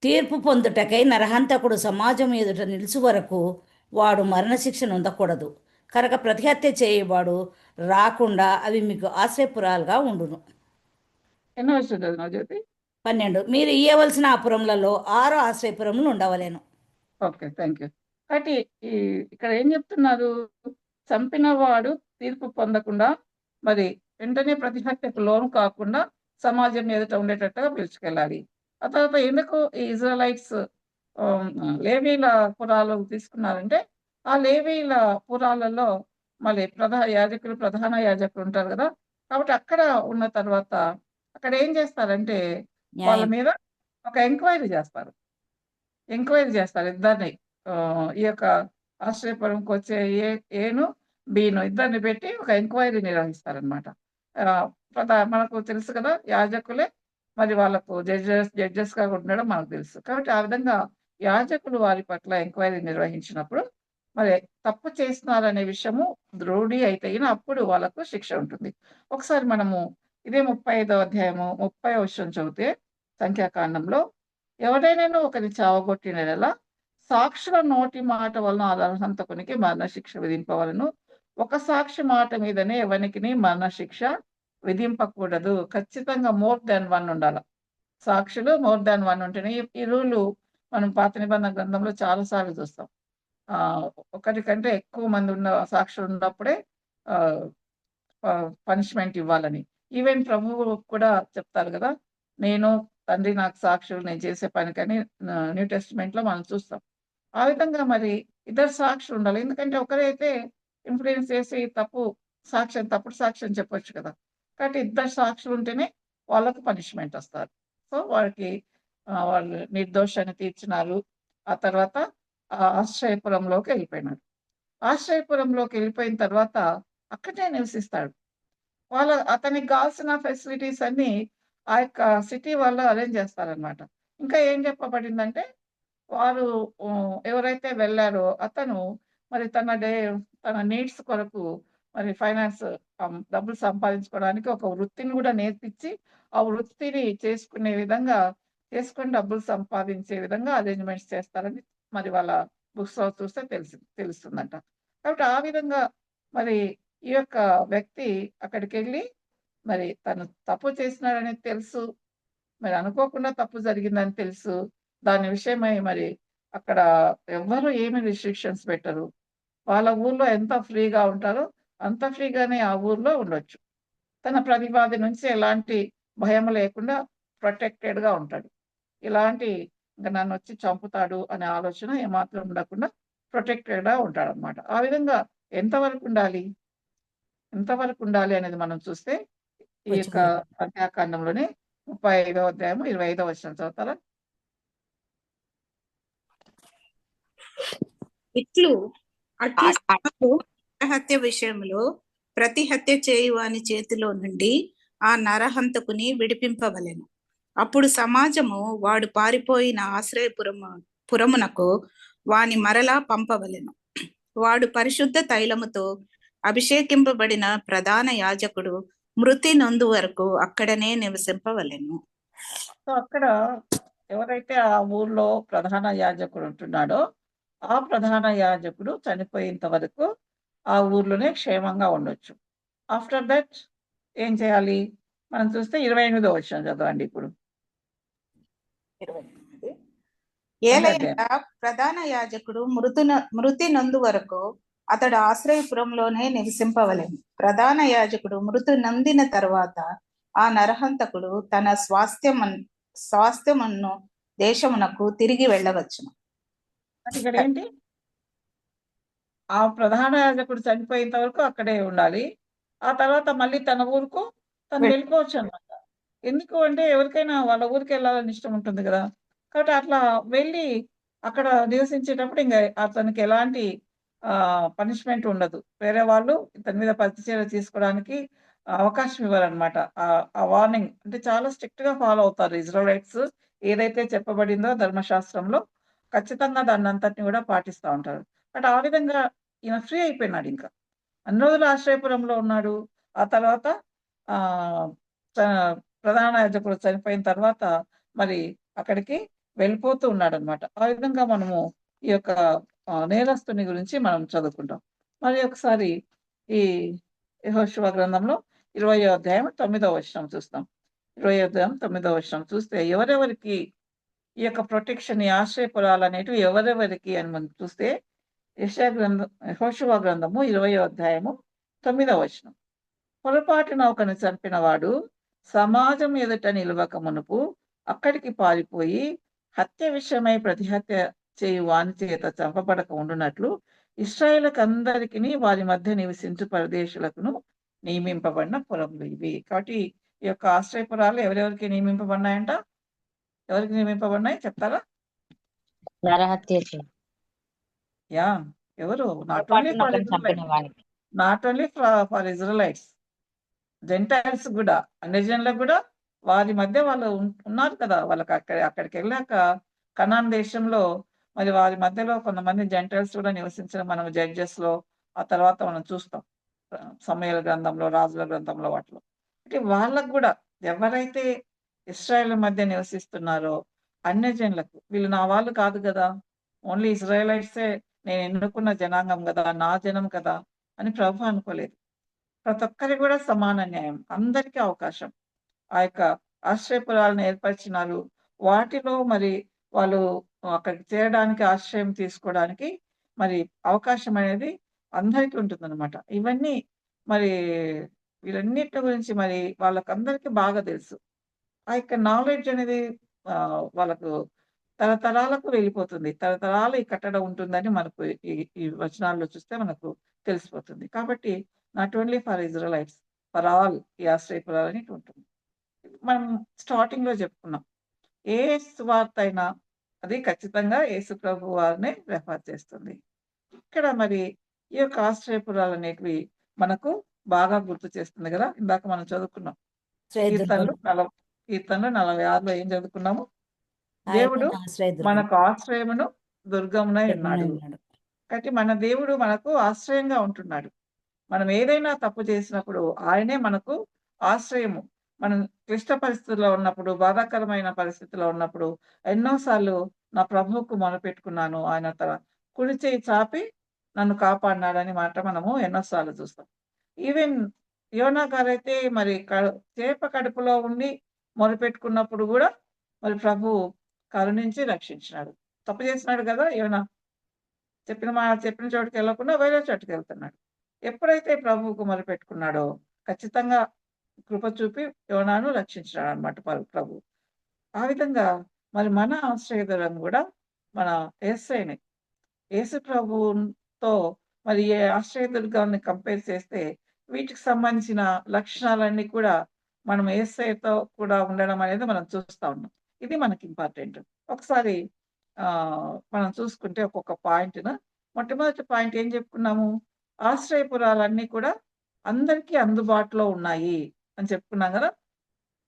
తీర్పు పొందుటకై నరహంతకుడు సమాజం ఎదుట నిలుచు వరకు వాడు మరణశిక్ష నొందకూడదు. కనుక ప్రతిహత్య చేయవాడు రాకుండా అవి మీకు ఆశ్రయపురాలుగా ఉండును. ఎన్నో వచ్చిన చదివినావు జ్యోతి? 12. మీరు ఇయ్యవలసిన ఆ పురములలో 6 ఆశ్రయపురములు ఉండవలెను. ఓకే. Thank you. కాబట్టి ఇక్కడ ఏం చెప్తున్నారు? చంపినవాడు తీర్పు పొందకుండా మరి వెంటనే ప్రతిహత్యకు లోను కాకుండా సమాజం ఎదుట ఉండేటట్టుగా పిలుచుకెళ్ళాలి. ఆ తర్వాత ఎందుకు ఈ ఇజ్రాయలైట్స్ లేవీల పురాలు తీసుకున్నారంటే, ఆ లేవీల పురాలలో మళ్ళీ ప్రధాన యాజకులు ఉంటారు కదా! కాబట్టి అక్కడ ఉన్న తర్వాత అక్కడ ఏం చేస్తారంటే వాళ్ళ న్యాయం. మీద ఒక ఎంక్వైరీ చేస్తారు. ఎంక్వైరీ చేస్తారు ఇద్దరిని. ఈ యొక్క ఆశ్రయపురంకొచ్చే ఏను, బీను ఇద్దరిని పెట్టి ఒక ఎంక్వైరీ నిర్వహిస్తారనమాట. మనకు తెలుసు కదా! యాజకులే మరి వాళ్ళకు జడ్జెస్‌గా ఉండడం మనకు తెలుసు. కాబట్టి ఆ విధంగా యాజకులు వారి పట్ల ఎంక్వైరీ నిర్వహించినప్పుడు మరి తప్పు చేస్తున్నారనే విషయము రూఢి అయితే అప్పుడు వాళ్ళకు శిక్ష ఉంటుంది. ఒకసారి మనము ఇదే 35వ అధ్యాయము 30వ వచనం చదివితే సంఖ్యాకాండంలో ఎవరైనాను ఒకరిని చావగొట్టిన యెడల సాక్షుల నోటి మాట వలన ఆ నరహంతకునికి మరణశిక్ష విధింపవలెను. ఒక సాక్షి మాట మీదనే ఎవనికిని మరణశిక్ష విధింపకూడదు. ఖచ్చితంగా మోర్ థాన్ 1 ఉండాల. సాక్షులు మోర్ థాన్ 1 ఉంటేనే ఈ రూలు మనం పాత నిబంధన గ్రంథంలో చాలా సార్లు చూస్తాం. ఒకటి కంటే ఎక్కువ మంది ఉన్న సాక్షులు ఉన్నప్పుడే పనిష్మెంట్ ఇవ్వాలని. ఈవెన్ ప్రభువు కూడా చెప్తారు కదా, నేను తండ్రి నాకు సాక్షులు నేను చేసే పనికని న్యూ టెస్టిమెంట్‌లో మనం చూస్తాం. ఆ విధంగా మరి ఇద్దరు సాక్షులు ఉండాలి. ఎందుకంటే ఒకరైతే ఇన్‌ఫ్లుయెన్స్ చేసి తప్పుడు సాక్ష్యం చెప్పొచ్చు కదా! కాబట్టి ఇద్దరు సాక్షులు ఉంటేనే వాళ్ళకి పనిష్మెంట్ వస్తారు. సో, వాళ్ళు నిర్దోషాన్ని తీర్చినారు. ఆ తర్వాత ఆశ్రయపురంలోకి వెళ్ళిపోయినారు. ఆశ్రయపురంలోకి వెళ్ళిపోయిన తర్వాత అక్కడే నివసిస్తాడు. అతనికి కావాల్సిన ఫెసిలిటీస్ అన్నీ ఆ యొక్క సిటీ వాళ్ళు అరేంజ్ చేస్తారనమాట. ఇంకా ఏం చెప్పబడిందంటే, వారు ఎవరైతే వెళ్లారో అతను మరి తన నీడ్స్ కొరకు మరి డబ్బులు సంపాదించుకోవడానికి ఒక వృత్తిని కూడా నేర్పించి, ఆ వృత్తిని చేసుకొని డబ్బులు సంపాదించే విధంగా అరేంజ్‌మెంట్స్ చేస్తారని మరి వాళ్ళ బుక్స్‌లో చూస్తే తెలుస్తుందంట. కాబట్టి ఆ విధంగా మరి ఈ యొక్క వ్యక్తి అక్కడికెళ్ళి మరి తను తప్పు చేసినాడనేది తెలుసు. మరి అనుకోకుండా తప్పు జరిగిందని తెలుసు. దాని విషయమై మరి అక్కడ ఎవ్వరు ఏమి రిస్ట్రిక్షన్స్ పెట్టరు. వాళ్ళ ఊర్లో ఎంత ఫ్రీగా ఉంటారో అంత ఫ్రీగానే ఆ ఊర్లో ఉండొచ్చు. తన ప్రతివాది నుంచి ఎలాంటి భయం లేకుండా ప్రొటెక్టెడ్‌గా ఉంటాడు. ఇంక నన్నొచ్చి చంపుతాడు అనే ఆలోచన ఏమాత్రం ఉండకుండా ప్రొటెక్టెడ్‌గా ఉంటాడనమాట. ఆ విధంగా ఎంతవరకు ఉండాలి అనేది మనం చూస్తే ఈ యొక్క సంఖ్యాకాండంలోనే 35వ అధ్యాయము 25వ వచనం చదువుతారా? అట్లు నరహత్య విషయంలో ప్రతి హత్య చేయువాని చేతిలో నుండి ఆ నరహంతకుని విడిపింపవలెను. అప్పుడు సమాజము వాడు పారిపోయిన పురమునకు వాని మరలా పంపవలెను. వాడు పరిశుద్ధ తైలముతో అభిషేకింపబడిన ప్రధాన యాజకుడు మృతి నొందు వరకు అక్కడనే నివసింపవలెను. సో, అక్కడ ఎవరైతే ఆ ఊర్లో ప్రధాన యాజకుడు ఉంటున్నాడో ఆ ప్రధాన యాజకుడు చనిపోయేంత వరకు ఆ ఊర్లోనే క్షేమంగా ఉండొచ్చు. ఆఫ్టర్ దట్ ఏం చేయాలి? మనం చూస్తే 28వ వచనం చదవండి ఇప్పుడు. ఏలయనగా ప్రధాన యాజకుడు మృతి నొందు వరకు అతడు ఆశ్రయపురంలోనే నివసింపవలెను. ప్రధాన యాజకుడు మృతి నొందిన తర్వాత ఆ నరహంతకుడు తన స్వాస్థ్యమును దేశమునకు తిరిగి వెళ్ళవచ్చును. ఇక్కడ ఏంటి? ఆ ప్రధాన యాజకుడు చనిపోయేంత వరకు అక్కడే ఉండాలి. ఆ తర్వాత మళ్ళీ తన ఊరుకు తను వెళ్ళిపోవచ్చు అనమాట. ఎందుకు అంటే ఎవరికైనా వాళ్ళ ఊరికి వెళ్ళాలని ఇష్టం ఉంటుంది కదా! కాబట్టి అట్లా వెళ్ళి అక్కడ నివసించేటప్పుడు అతనికి ఎలాంటి పనిష్మెంట్ ఉండదు. వేరే వాళ్ళు ఇతని మీద ప్రతిచర్య తీసుకోవడానికి అవకాశం ఇవ్వరనమాట. ఆ వార్నింగ్ అంటే చాలా స్ట్రిక్ట్‌గా ఫాలో అవుతారు ఇజ్రాయెలైట్స్. ఏదైతే చెప్పబడిందో ధర్మశాస్త్రంలో ఖచ్చితంగా దాన్నంతటిని కూడా పాటిస్తా ఉంటారు. బట్ ఆ విధంగా ఈయన ఫ్రీ అయిపోయినాడింక. అన్ని రోజులు ఆశ్రయపురంలో ఉన్నాడు. ఆ తర్వాత చ ప్రధాన యాజకుడు చనిపోయిన తర్వాత మరి అక్కడికి వెళ్ళిపోతూ ఉన్నాడనమాట. ఆ విధంగా మనము ఈ యొక్క నేరస్తుని గురించి మనం చదువుకుంటాం. మరి ఒకసారి ఈ యెహోషువ గ్రంథంలో 20వ అధ్యాయం 9వ వచనం చూస్తాం. 20వ అధ్యాయం 9వ వచనం చూస్తే ఎవరెవరికి ఈ యొక్క ప్రొటెక్షన్, ఈ ఆశ్రయపురాలనేటివి ఎవరెవరికి అని మనం చూస్తే యెహోషువ గ్రంథము 20వ అధ్యాయము 9వ వచనం. పొరపాటున ఒకని చంపినవాడు సమాజం ఎదుట నిలవక మునుపు అక్కడికి పారిపోయి హత్య విషయమై ప్రతిహత్య చేయు వాని చేత చంపబడక ఉండునట్లు ఇశ్రాయేలుకందరికిని వారి మధ్య నివసించు పరదేశులకును నియమింపబడిన పురములు ఇవి. కాబట్టి ఈ యొక్క ఆశ్రయపురాలు ఎవరెవరికి నియమింపబడినాయంట? ఎవరికి నియమింపబడినాయి చెప్తారా? నరహత్య ఎవరు? Not only for Israelites, Gentiles కూడా, అన్యజనులకు కూడా వారి మధ్య వాళ్ళు ఉన్నారు కదా! వాళ్ళకి అక్కడికి వెళ్ళాక కనాన్ దేశంలో మరి వారి మధ్యలో కొంతమంది జెంటైల్స్ కూడా నివసించడం మనం జడ్జెస్‌లో ఆ తర్వాత మనం చూస్తాం. సమూయేలు గ్రంథంలో, రాజుల గ్రంథంలో వాటిలో. అంటే వాళ్ళకు కూడా ఎవరైతే ఇశ్రాయేల్ మధ్య నివసిస్తున్నారో అన్యజనులకు వీళ్ళు నా వాళ్ళు కాదు కదా! ఓన్లీ ఇజ్రాయెలైట్సే నేను ఎన్నుకున్న జనాంగం కదా! నా జనం కదా! అని ప్రభువు అనుకోలేదు. ప్రతి ఒక్కరికి కూడా సమాన న్యాయం. అందరికీ అవకాశం. ఆ యొక్క ఆశ్రయపురాలను ఏర్పరిచినారు. వాటిలో మరి వాళ్ళు అక్కడికి చేరడానికి, ఆశ్రయం తీసుకోవడానికి మరి అవకాశం అనేది అందరికీ ఉంటుందన్నమాట. ఇవన్నీ మరి వీరన్నిటి గురించి మరి వాళ్ళకందరికీ బాగా తెలుసు. ఆ యొక్క నాలెడ్జ్ అనేది వాళ్ళకు తరతరాలకు వెళ్ళిపోతుంది. తరతరాలు ఈ కట్టడం ఉంటుందని మనకు ఈ ఈ వచనాల్లో చూస్తే మనకు తెలిసిపోతుంది. కాబట్టి not only for Israelites, for all ఈ ఆశ్రయపురాలు అనేటి ఉంటుంది. మనం స్టార్టింగ్‌లో చెప్పుకున్నాం. ఏ సువార్త అయినా అది ఖచ్చితంగా యేసు ప్రభు వారినే రెఫర్ చేస్తుంది. ఇక్కడ మరి ఈ యొక్క ఆశ్రయపురాలనేటివి మనకు బాగా గుర్తు చేస్తుంది గదా! ఇందాక మనం చదువుకున్నాం. కీర్తనలు 46లో ఏం చదువుకున్నాము? దేవుడు మనకు ఆశ్రయమును, దుర్గమునై ఉన్నాడు. కాబట్టి మన దేవుడు మనకు ఆశ్రయంగా ఉంటున్నాడు. మనం ఏదైనా తప్పు చేసినప్పుడు ఆయనే మనకు ఆశ్రయము. మనం క్లిష్ట పరిస్థితుల్లో ఉన్నప్పుడు, బాధాకరమైన పరిస్థితిలో ఉన్నప్పుడు ఎన్నో సార్లు నా ప్రభువుకు మొరపెట్టుకున్నాను. ఆయన తన కుడి చేయి చాపి నన్ను కాపాడినాడని మాట మనము ఎన్నో సార్లు చూస్తాం. ఈవెన్ యోనా గారైతే మరి చేప కడుపులో ఉండి మొరపెట్టుకున్నప్పుడు గూడా మరి ప్రభువు కరుణించి రక్షించినాడు. తప్పు చేసినాడు గదా! యోనా. చెప్పిన చోటుకెళ్ళకుండా వేరే చోటుకెళ్తున్నాడు. ఎప్పుడైతే ప్రభువుకు మొరపెట్టుకున్నాడో ఖచ్చితంగా కృప చూపి యోనాను రక్షించినాడన్నమాట ప్రభువు. ఆ విధంగా మరి మన ఆశ్రయదుర్గం గూడా మన యేసయ్యనే. యేసు ప్రభువుతో మరి ఏ ఆశ్రయదుర్గాన్ని కంపేర్ చేస్తే వీటికి సంబంధించిన లక్షణాలన్నీ కూడా మనం యేసయ్యతో కూడా ఉండడం అనేది మనం చూస్తా ఉన్నాం. ఇది మనకి ఇంపార్టెంట్. ఒకసారి మనం చూసుకుంటే ఒక్కొక్క పాయింట్‌ను మొట్టమొదటి పాయింట్ ఏం చెప్పుకున్నాము? ఆశ్రయపురాలన్నీ కూడా అందరికీ అందుబాటులో ఉన్నాయి అని చెప్పుకున్నాం గదా!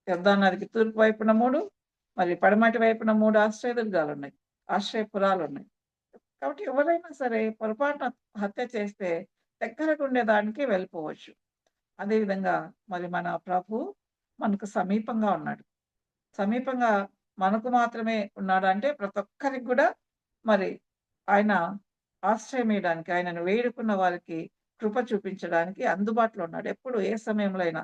యొర్దాను నదికి తూర్పు వైపున 3, మరి పడమటి వైపున 3 ఆశ్రయదుర్గాలున్నాయి. ఆశ్రయపురాలున్నాయి. కాబట్టి ఎవరైనా సరే పొరపాటున హత్య చేస్తే దగ్గరగా ఉండేదానికి వెళ్ళిపోవచ్చు. అదేవిధంగా మరి మన ప్రభువు మనకు సమీపంగా ఉన్నాడు. సమీపంగా మనకు మాత్రమే ఉన్నాడంటే ప్రతి ఒక్కరికి కూడా మరి ఆయన ఆశ్రయమియడానికి, ఆయనను వేడుకున్న వారికి కృప చూపించడానికి అందుబాటులో ఉన్నాడు. ఎప్పుడు ఏ సమయంలో అయినా.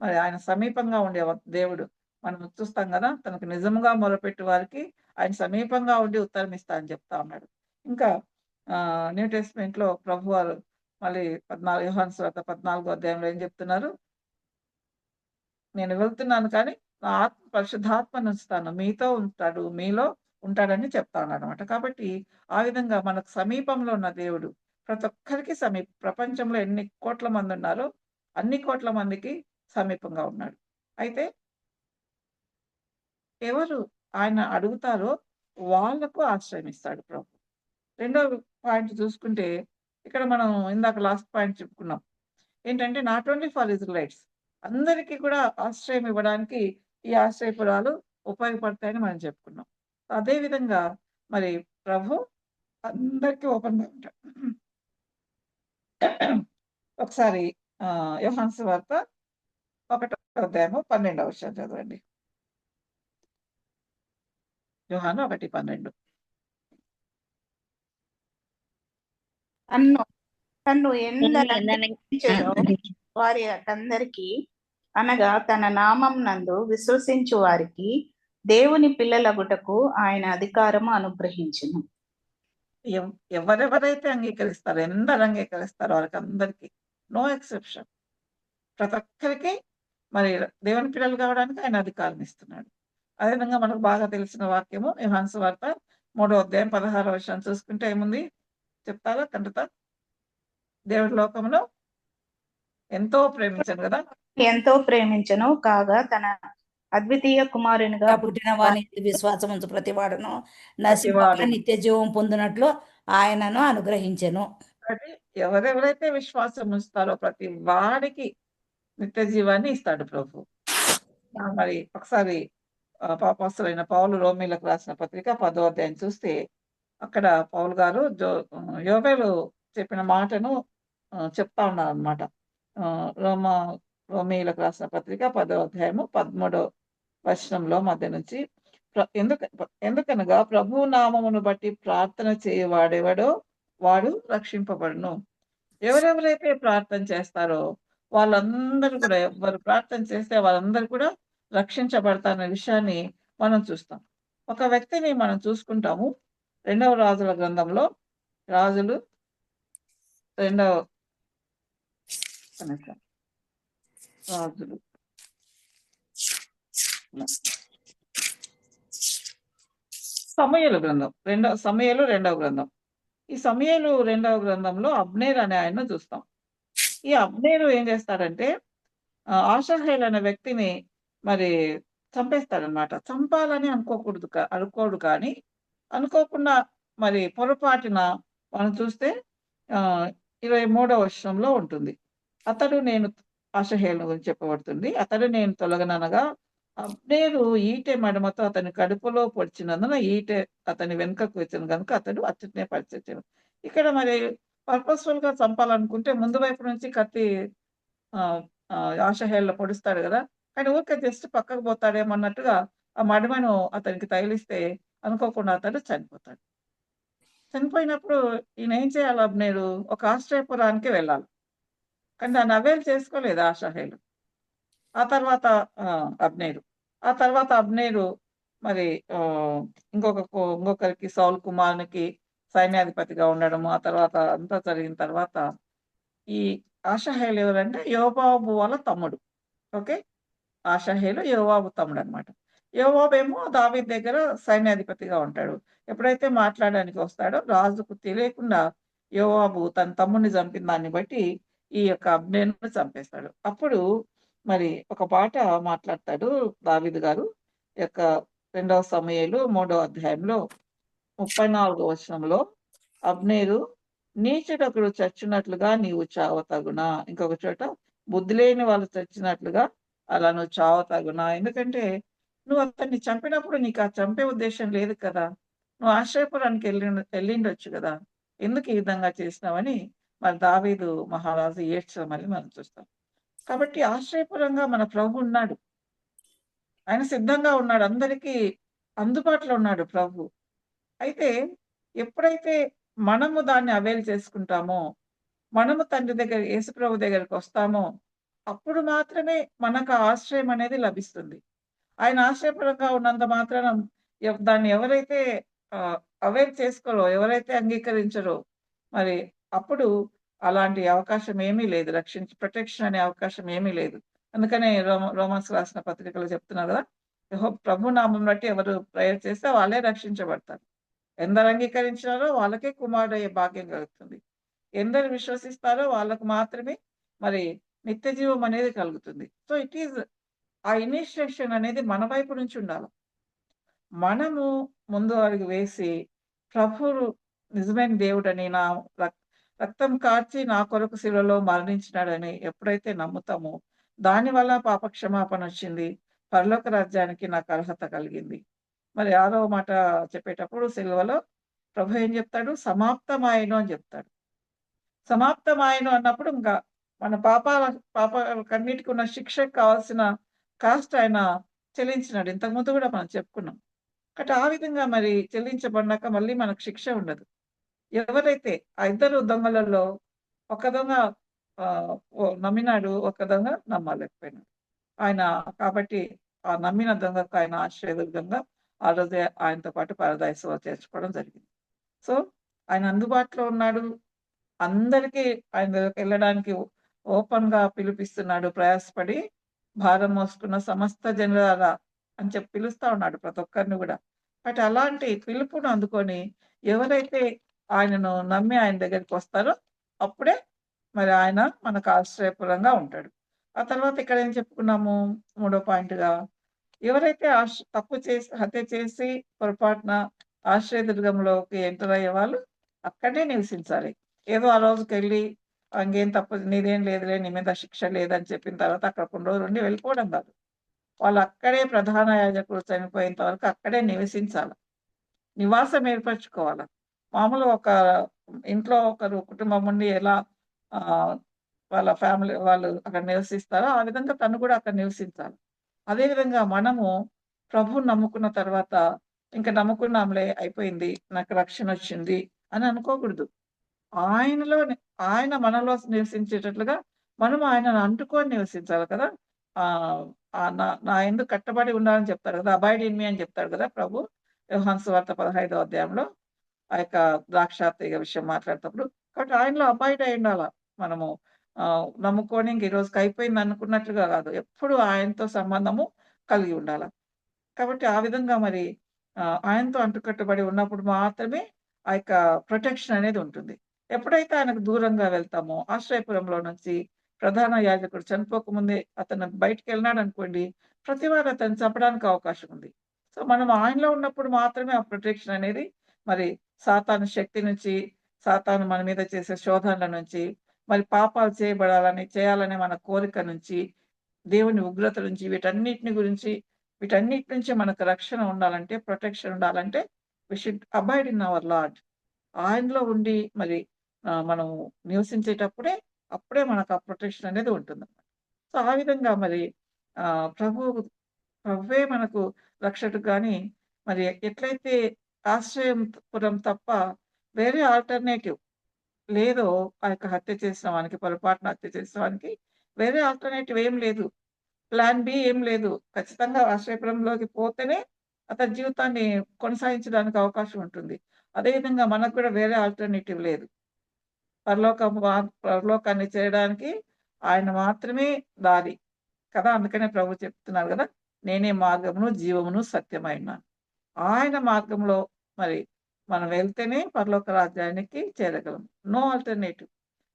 మరి ఆయన సమీపంగా ఉండే దేవుడు. మనం చూస్తాం గదా! తనకు నిజంగా మొరపెట్టు వారికి ఆయన సమీపంగా ఉండి ఉత్తరం ఇస్తా అని చెప్తా ఉన్నాడు. ఇంకా న్యూ టెస్టమెంట్‌లో ప్రభువారు మళ్ళీ యోహాను సువార్త 14వ అధ్యాయంలో ఏం చెప్తున్నారు? నేను వెళ్తున్నాను కానీ నా పరిశుద్ధాత్మను ఉంచుతాను. మీతో ఉంటాడు. మీలో ఉంటాడని చెప్తా ఉన్నాడన్నమాట. కాబట్టి ఆ విధంగా మనకు సమీపంలో ఉన్న దేవుడు ప్రతి ఒక్కరికి ప్రపంచంలో ఎన్ని కోట్ల మంది ఉన్నారో అన్ని కోట్ల మందికి సమీపంగా ఉన్నాడు. అయితే ఎవరు ఆయన అడుగుతారో వాళ్ళకు ఆశ్రయం ఇస్తాడు ప్రభు. రెండో పాయింట్ చూసుకుంటే ఇక్కడ మనం ఇందాక లాస్ట్ పాయింట్ చెప్పుకున్నాం. ఏంటంటే నాట్ ఓన్లీ ఫర్ ఇజ్రాయెలైట్స్, అందరికీ కూడా ఆశ్రయం ఇవ్వడానికి ఈ ఆశ్రయపురాలు ఉపయోగపడతాయని మనం చెప్పుకున్నాం. అదే విధంగా మరి ప్రభు అందరికీ ఓపెన్‌గా ఉంటాడు. ఒకసారి యోహాను సువార్త 1వ అధ్యాయము 12వ వచనం చదవండి. యోహాను 1:12. తన్ను ఎందరో వారి అందరికీ అనగా తన నామం నందు విశ్వసించు వారికి దేవుని పిల్లలగుటకు ఆయన అధికారము అనుగ్రహించును. ఎవరెవరైతే అంగీకరిస్తారో, ఎందరు అంగీకరిస్తారో వాళ్ళకి అందరికీ నో ఎక్సెప్షన్. ప్రతి ఒక్కరికి మరి దేవుని పిల్లలు కావడానికి ఆయన అధికారం ఇస్తున్నాడు. అదేవిధంగా మనకు బాగా తెలిసిన వాక్యము యోహాను సువార్త 3వ అధ్యాయం 16వ వచనం చూసుకుంటే ఏముంది చెప్తారా కంటత? దేవుడి లోకములో ఎంతో ప్రేమించను కదా! ఎంతో ప్రేమించను కాగా తన అద్వితీయ కుమారునిగా పుట్టిన వాని విశ్వాసం ఉంచు ప్రతివాడును నశింపక నిత్య జీవం పొందినట్లు ఆయనను అనుగ్రహించెను. ఎవరెవరైతే విశ్వాసం ఉంచుతారో ప్రతి వాడికి నిత్య జీవాన్ని ఇస్తాడు ప్రభు. మరి ఒకసారి అపోస్తలుడైన పౌలు రోమీయులకు రాసిన పత్రిక 10వ అధ్యాయం చూస్తే అక్కడ పౌలు గారు యోవేలు చెప్పిన మాటను చెప్తా ఉన్నారన్నమాట. రోమీయులకు రాసిన పత్రిక 10వ అధ్యాయము 13వ వచనంలో మధ్య నుంచి ఎందుకనగా ప్రభు నామమును బట్టి ప్రార్థన చేయవాడెవడో వాడు రక్షింపబడును. ఎవరెవరైతే ప్రార్థన చేస్తారో వాళ్ళందరూ కూడా, ఎవరు ప్రార్థన చేస్తే వాళ్ళందరూ కూడా రక్షించబడతారనే విషయాన్ని మనం చూస్తాం. ఒక వ్యక్తిని మనం చూసుకుంటాము 2వ రాజుల గ్రంథంలో, రాజులు 2వ రాజులు సమూయేలు గ్రంథం రెండవ గ్రంథం. ఈ సమూయేలు రెండవ గ్రంథంలో అబ్నేర్ అనే ఆయన్ని చూస్తాం. ఈ అబ్నేరు ఏం చేస్తాడంటే ఆషాహేల్ అనే వ్యక్తిని మరి చంపేస్తాడనమాట. చంపాలని అనుకోడు కానీ అనుకోకుండా మరి పొరపాటున మనం చూస్తే 23వ వచనంలో ఉంటుంది. అతడు నేను ఆషాహేలు గురించి చెప్పబడుతుంది. అతడు నేను తొలగననగా అబ్నేరు ఈటె మడమతో అతని కడుపులో పొడిచినందున ఈటె అతని వెనుకకు వచ్చిన కనుక అతడు అచ్చటనే పడిచచ్చాను. ఇక్కడ మరి పర్పస్ఫుల్ గా చంపాలనుకుంటే ముందు వైపు నుంచి కత్తి ఆషాహేల్లో పొడుస్తాడు కదా, కానీ ఊరికే జస్ట్ పక్కకు పోతాడేమో అన్నట్టుగా ఆ మడమను అతనికి తగిలిస్తే అనుకోకుండా అతడు చనిపోతాడు. చనిపోయినప్పుడు ఈయన ఏం చేయాలి? అబ్నేరు ఒక ఆశ్రయపురానికి వెళ్ళాలి, కానీ దాన్ని అవైల్ చేసుకోలేదు ఆషాహేలు. ఆ తర్వాత అబ్నేరు మరి ఇంకొకరికి సౌలు కుమారునికి సైన్యాధిపతిగా ఉండడము, ఆ తర్వాత అంతా జరిగిన తర్వాత ఈ ఆషాహేలు ఎవరంటే యోవాబు వాళ్ళ తమ్ముడు. ఓకే, ఆషాహేలు యోవాబు తమ్ముడు అనమాట. యోవాబు ఏమో దావీదు దగ్గర సైన్యాధిపతిగా ఉంటాడు. ఎప్పుడైతే మాట్లాడడానికి వస్తాడో రాజుకు తెలియకుండా యోవాబు తన తమ్ముడిని చంపిన దాన్ని బట్టి ఈ యొక్క అబ్నేరును చంపేస్తాడు. అప్పుడు మరి ఒక పాట మాట్లాడతాడు దావీదు గారు. యొక్క 2వ సమూయేలు 3వ అధ్యాయంలో 34వ వచనంలో అబ్నేరు నీచుడొకడు చచ్చినట్లుగా నీవు చావతగునా, ఇంకొక చోట బుద్ధి లేని వాళ్ళు చచ్చినట్లుగా అలా నువ్వు చావతగునా. ఎందుకంటే నువ్వు అతన్ని చంపినప్పుడు నీకు ఆ చంపే ఉద్దేశం లేదు కదా, నువ్వు ఆశ్రయపురానికి వెళ్ళిండొచ్చు కదా, ఎందుకు ఈ విధంగా చేసినావని మరి దావీదు మహారాజు ఏడ్చడం అని మనం చూస్తాం. కాబట్టి ఆశ్రయపురంగా మన ప్రభు ఉన్నాడు, ఆయన సిద్ధంగా ఉన్నాడు, అందరికీ అందుబాటులో ఉన్నాడు ప్రభు. అయితే ఎప్పుడైతే మనము దాన్ని అవైల్ చేసుకుంటామో, మనము తండ్రి దగ్గర యేసు ప్రభు దగ్గరికి వస్తామో, అప్పుడు మాత్రమే మనకు ఆశ్రయం అనేది లభిస్తుంది. ఆయన ఆశ్రయపరంగా ఉన్నంత మాత్రాన దాన్ని ఎవరైతే అవైల్ చేసుకోరో, ఎవరైతే అంగీకరించరో, మరి అప్పుడు అలాంటి అవకాశం ఏమీ లేదు. ప్రొటెక్షన్ అనే అవకాశం ఏమీ లేదు. అందుకనే రోమన్స్ రాసిన పత్రికలో చెప్తున్నారు కదా, ప్రభు నామం బట్టి ఎవరు ప్రేయర్ చేస్తే వాళ్ళే రక్షించబడతారు. ఎందరు అంగీకరించారో వాళ్ళకే కుమారుడు అయ్యే భాగ్యం కలుగుతుంది. ఎందరు విశ్వసిస్తారో వాళ్ళకు మాత్రమే మరి నిత్య జీవం అనేది కలుగుతుంది. సో ఇట్ ఈజ్ ఆ ఇనిషియేషన్ అనేది మన వైపు నుంచి ఉండాలి. మనము ముందు అడుగు వేసి ప్రభువు నిజమైన దేవుడని, నా రక్తం కార్చి నా కొరకు శిలువలో మరణించినాడని ఎప్పుడైతే నమ్ముతామో, దానివల్ల పాపక్షమాపణ వచ్చింది, పరలోక రాజ్యానికి నాకు అర్హత కలిగింది. మరి 6వ మాట చెప్పేటప్పుడు సిలువలో ప్రభు ఏం చెప్తాడు? సమాప్తమాయను అని చెప్తాడు. సమాప్తమాయను అన్నప్పుడు ఇంకా మన పాపాలకన్నిటికి ఉన్న శిక్షకు కావాల్సిన కాస్ట్ ఆయన చెల్లించినాడు. ఇంతకుముందు కూడా మనం చెప్పుకున్నాం. కాబట్టి ఆ విధంగా మరి చెల్లించబడినాక మళ్ళీ మనకు శిక్ష ఉండదు. ఎవరైతే ఆ ఇద్దరు దొంగలలో ఒక దొంగ నమ్మినాడు, ఒక దొంగ నమ్మలేకపోయినాడు. ఆయన కాబట్టి ఆ నమ్మిన దొంగకు ఆయన ఆశ్రయదుర్గంగా ఆ రోజే ఆయనతో పాటు పారదైస్లో చేర్చుకోవడం జరిగింది. సో ఆయన అందుబాటులో ఉన్నాడు, అందరికీ ఆయన దగ్గరికి వెళ్ళడానికి ఓపెన్ గా పిలిపిస్తున్నాడు. ప్రయాసపడి భారం మోసుకున్న సమస్త జనులారా అని చెప్పి పిలుస్తా ఉన్నాడు ప్రతి ఒక్కరిని కూడా. బట్ అలాంటి పిలుపును అందుకొని ఎవరైతే ఆయనను నమ్మి ఆయన దగ్గరికి వస్తారో అప్పుడే మరి ఆయన మనకు ఆశ్రయపురంగా ఉంటాడు. ఆ తర్వాత ఇక్కడ ఏం చెప్పుకున్నాము? 3వ పాయింట్గా, ఎవరైతే తప్పు చేసి హత్య చేసి పొరపాటున ఆశ్రయదుర్గంలోకి ఎంటర్ అయ్యే వాళ్ళు అక్కడే నివసించాలి. ఏదో ఆ రోజుకి వెళ్ళి ఇంకేం తప్పు నీదేం లేదులే, నీ మీద శిక్ష లేదని చెప్పిన తర్వాత అక్కడ కొన్ని రోజులు ఉండి వెళ్ళిపోవడం కాదు. వాళ్ళు అక్కడే ప్రధాన యాజకుడు చనిపోయేంత వరకు అక్కడే నివసించాలి, నివాసం ఏర్పరచుకోవాలి. మామూలు ఒక ఇంట్లో ఒకరు కుటుంబం ఉండి ఎలా వాళ్ళ ఫ్యామిలీ వాళ్ళు అక్కడ నివసిస్తారో ఆ విధంగా తను కూడా అక్కడ నివసించాలి. అదేవిధంగా మనము ప్రభువుని నమ్ముకున్న తర్వాత ఇంకా నమ్ముకున్నాంలే అయిపోయింది, నాకు రక్షణ వచ్చింది అని అనుకోకూడదు. ఆయన మనలో నివసించేటట్లుగా మనం ఆయనను అంటుకొని నివసించాలి కదా. నా ఎందుకు కట్టబడి ఉండాలని చెప్తారు కదా, అబాయిడ్ ఇన్ మీ అని చెప్తాడు కదా ప్రభు యోహాను సువార్త 15వ అధ్యాయంలో ఆ యొక్క ద్రాక్ష తీగ విషయం మాట్లాడేటప్పుడు. కాబట్టి ఆయనలో అబాయిడ్ అయి ఉండాలా మనము. నమ్ముకొని ఇంక ఈ రోజుకి అయిపోయింది అనుకున్నట్లుగా కాదు. ఎప్పుడు ఆయనతో సంబంధము కలిగి ఉండాల. కాబట్టి ఆ విధంగా మరి ఆయనతో అంటుకట్టబడి ఉన్నప్పుడు మాత్రమే ఆ యొక్క ప్రొటెక్షన్ అనేది ఉంటుంది. ఎప్పుడైతే ఆయనకు దూరంగా వెళ్తామో, ఆశ్రయపురంలో నుంచి ప్రధాన యాజకుడు చనిపోకముందే అతను బయటికెళ్ళినాడనుకోండి, ప్రతివాడు అతన్ని చంపడానికి అవకాశం ఉంది. సో, మనం ఆయనలో ఉన్నప్పుడు మాత్రమే ఆ ప్రొటెక్షన్ అనేది మరి సాతాను శక్తి నుంచి, సాతాను మన మీద చేసే శోధనల నుంచి, మరి పాపాలు చేయాలనే మన కోరిక నుంచి, దేవుని ఉగ్రత నుంచి, వీటన్నిటి నుంచి మనకు రక్షణ ఉండాలంటే, ప్రొటెక్షన్ ఉండాలంటే we should abide in our lord. ఆయనలో ఉండి మరి మనము నివసించేటప్పుడే అప్పుడే మనకు ఆ ప్రొటెక్షన్ అనేది ఉంటుందన్నమాట. సో, ఆ విధంగా మరి ప్రభువే మనకు రక్షకుడు గాని, మరి ఎట్లయితే ఆశ్రయపురం తప్ప వేరే ఆల్టర్‌నేటివ్ లేదో ఆ యొక్క హత్య చేసిన వానికి, పొరపాటున హత్య చేసిన వానికి వేరే ఆల్టర్‌నేటివ్ ఏం లేదు. ప్లాన్ బి ఏం లేదు. ఖచ్చితంగా ఆశ్రయపురంలోకి పోతేనే అతని జీవితాన్ని కొనసాగించడానికి అవకాశం ఉంటుంది. అదేవిధంగా మనకు కూడా వేరే ఆల్టర్‌నేటివ్ లేదు. పరలోకాన్ని చేరడానికి ఆయన మాత్రమే దారి కదా! అందుకనే ప్రభు చెప్తున్నారు గదా! నేనే మార్గమును, జీవమును, సత్యమై ఉన్నాను. ఆయన మార్గంలో మరి మనం వెళ్తేనే పరలోక రాజ్యానికి చేరగలం. No alternative.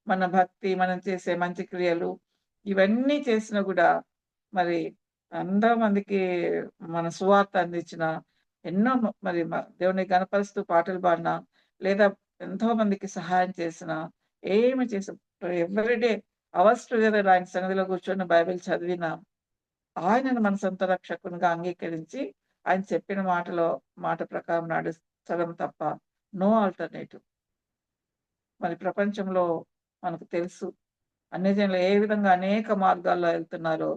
మన భక్తి, మనం చేసే మంచి క్రియలు ఇవన్నీ చేసినా గూడా మరి ఎంతో మందికి మన సువార్త అందించిన, ఎన్నో మరి దేవుని గనపరుస్తూ పాటలు పాడిన, లేదా ఎంతో మందికి సహాయం చేసిన, ఏమి చేసిన ఎవ్రీడే అవర్స్ టుగెదర్ ఆయన సన్నిధిలో కూర్చొని బైబిల్ చదివిన, ఆయనను మన సొంత రక్షకునిగా అంగీకరించి, ఆయన చెప్పిన మాట ప్రకారం నడుచడం తప్ప నో ఆల్టర్‌నేటివ్. మరి ప్రపంచంలో మనకు తెలుసు. అన్యజనులు ఏ విధంగా అనేక మార్గాల్లో ఎళ్తున్నారో,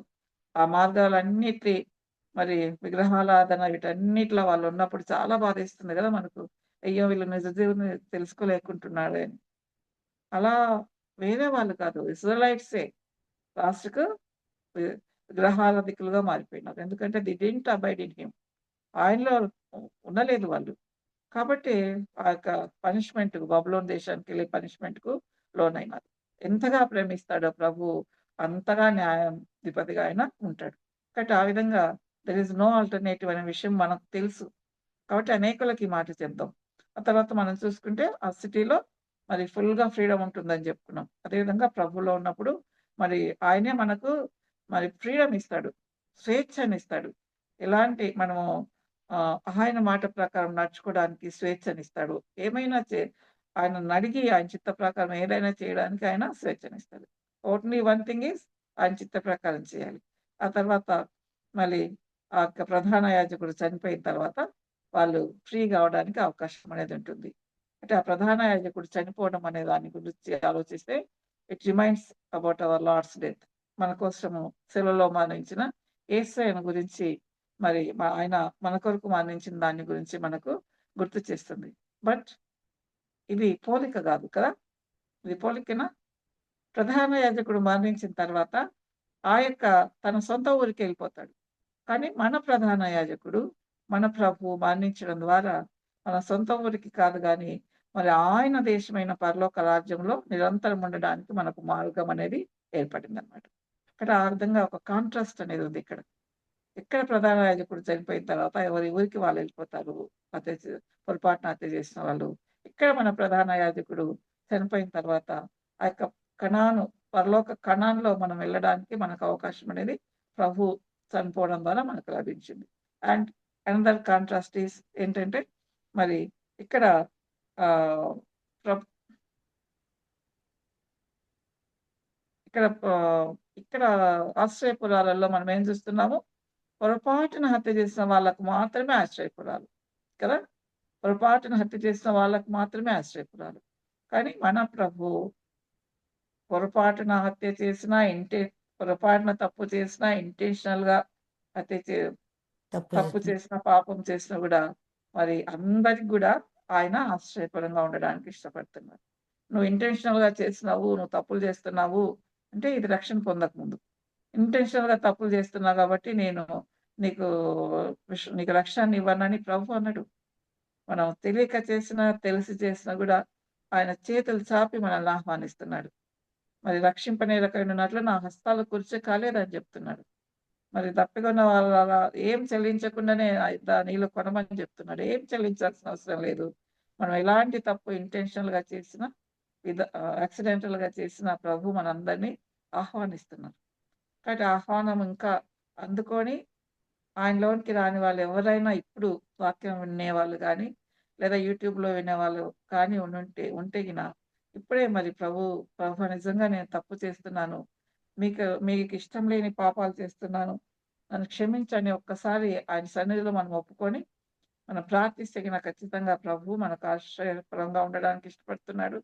ఆ మార్గాలన్నిటి మరి విగ్రహారాధన వీటన్నిటిలో వాళ్ళున్నప్పుడు చాలా బాధేస్తుంది గదా! మనకు. అయ్యో! వీళ్ళు నిజ దేవుడిని తెలుసుకోలేకుంటున్నారే అని. అలా వేరే వాళ్ళు కాదు. ఇశ్రాయెలైట్సే లాస్ట్‌కు వి విగ్రహారాధికులుగా మారిపోయినారు. ఎందుకంటే they didn't abide in him. ఆయనలో ఉండలేదు వాళ్ళు. కాబట్టి ఆ యొక్క పనిష్మెంట్‌కు బబులోను దేశానికెళ్ళే పనిష్మెంట్‌కు లోనైనారు. ఎంతగా ప్రేమిస్తాడో ప్రభువు అంతగా న్యాయాధిపతిగా ఆయన ఉంటాడు. కాబట్టి ఆ విధంగా దేర్ ఈస్ నో ఆల్టర్‌నేటివ్ అనే విషయం మనకు తెలుసు. కాబట్టి అనేకులకి ఈ మాట చెప్దాం. ఆ తర్వాత మనం చూసుకుంటే ఆ సిటీలో మరి ఫుల్‌గా ఫ్రీడమ్ ఉంటుందని చెప్పుకున్నాం. అదేవిధంగా ప్రభువులో ఉన్నప్పుడు మరి ఆయనే మనకు మరి ఫ్రీడమ్ ఇస్తాడు. స్వేచ్ఛనిస్తాడు. ఎలాంటి మనము ఆయన మాట ప్రకారం నడుచుకోవడానికి స్వేచ్ఛనిస్తాడు. ఏమైనా ఆయననడిగి ఆయన చిత్త ప్రకారం ఏదైనా చేయడానికి ఆయన స్వేచ్ఛనిస్తాడు. ఓన్లీ వన్ థింగ్ ఈజ్ ఆయన చిత్త ప్రకారం చేయాలి. ఆ తర్వాత మళ్ళీ ఆ యొక్క ప్రధాన యాజకుడు చనిపోయిన తర్వాత వాళ్ళు ఫ్రీ కావడానికి అవకాశం అనేది ఉంటుంది. అంటే ఆ ప్రధాన యాజకుడు చనిపోవడం అనే దాని గురించి ఆలోచిస్తే it reminds about our lord's death. మన కోసము శిలువలో మరణించిన యేసయ్యను గురించి మరి ఆయన మన కొరకు మరణించిన దాని గురించి మనకు గుర్తు చేస్తుంది. బట్ ఇది పోలిక గాదు కదా! ఇది పోలికేనా? ప్రధాన యాజకుడు మరణించిన తర్వాత ఆ యొక్క తన సొంత ఊరికెళ్ళిపోతాడు. కానీ మన ప్రధాన యాజకుడు, మన ప్రభువు మరణించడం ద్వారా మన సొంత ఊరికి కాదు గానీ, మరి ఆయన దేశమైన పరలోక రాజ్యంలో నిరంతరం ఉండడానికి మనకు మార్గం అనేది ఏర్పడిందనమాట. ఇక్కడ ఆ విధంగా ఒక కాంట్రాస్ట్ అనేది ఉంది ఇక్కడ. ఇక్కడ ప్రధాన యాజకుడు చనిపోయిన తర్వాత ఎవరి ఊరికి వాళ్ళు వెళ్ళిపోతారు. పొరపాటున హత్య చేసిన వాళ్ళు. ఇక్కడ మన ప్రధాన యాజకుడు చనిపోయిన తర్వాత ఆ యొక్క పరలోక కణాన్లో మనం వెళ్ళడానికి మనకు అవకాశం అనేది ప్రభు చనిపోవడం ద్వారా మనకు లభించింది. అండ్ అనదర్ కాంట్రాస్ట్ ఈస్ ఏంటంటే మరి ఇక్కడ ఆహ్, ప్ర ఇక్కడ ఇక్కడ ఆశ్రయపురాలలో మనం ఏం చూస్తున్నాము? పొరపాటున హత్య చేసిన వాళ్ళకు మాత్రమే ఆశ్రయపురాలు కదా! పొరపాటున హత్య చేసిన వాళ్ళకు మాత్రమే ఆశ్రయపురాలు. కానీ మన ప్రభు పొరపాటున హత్య చేసినా, పొరపాటున తప్పు చేసినా, ఇంటెన్షనల్‌గా హత్య చే తప్పు చేసినా, పాపం చేసినా గూడా మరి అందరికి గూడా ఆయన ఆశ్రయపరంగా ఉండడానికి ఇష్టపడుతున్నారు. నువ్వు ఇంటెన్షనల్‌గా చేసినావు, నువ్వు తప్పులు చేస్తున్నావు అంటే ఇది రక్షణ పొందకముందు. ఇంటెన్షనల్‌గా తప్పులు చేస్తున్నావు కాబట్టి నేను నీకు నీకు రక్షణ ఇవ్వనని ప్రభు అన్నాడు. మనం తెలియక చేసినా, తెలిసి చేసినా గూడా ఆయన చేతులు చాపి మనల్ని ఆహ్వానిస్తున్నాడు. మరి రక్షింపనేరకైనట్లు నా హస్తాలు కురిచి కాలేదని చెప్తున్నాడు. మరి తప్పికొన్న వాళ్ళ ఏం చెల్లించకుండానే నీళ్ళు కొనమని చెప్తున్నాడు. ఏం చెల్లించాల్సిన అవసరం లేదు. మనం ఎలాంటి తప్పు ఇంటెన్షనల్‌గా చేసినా, యాక్సిడెంటల్‌గా చేసినా ప్రభు మనందరినీ ఆహ్వానిస్తున్నారు. కాబట్టి ఆహ్వానం ఇంకా అందుకొని ఆయనలోనికి రాని వాళ్ళు ఎవరైనా ఇప్పుడు వాక్యం వినేవాళ్ళు గానీ, లేదా యూట్యూబ్‌లో వినేవాళ్ళు కానీ ఉంటే ఇప్పుడే మరి ప్రభు నిజంగా నేను తప్పు చేస్తున్నాను. మీకు ఇష్టం లేని పాపాలు చేస్తున్నాను. నన్ను క్షమించండి. ఒక్కసారి ఆయన సన్నిధిలో మనం ఒప్పుకొని, మనం ప్రార్థిస్తే ఖచ్చితంగా ప్రభు మనకు ఆశ్రయకరంగా ఉండడానికి ఇష్టపడుతున్నాడు.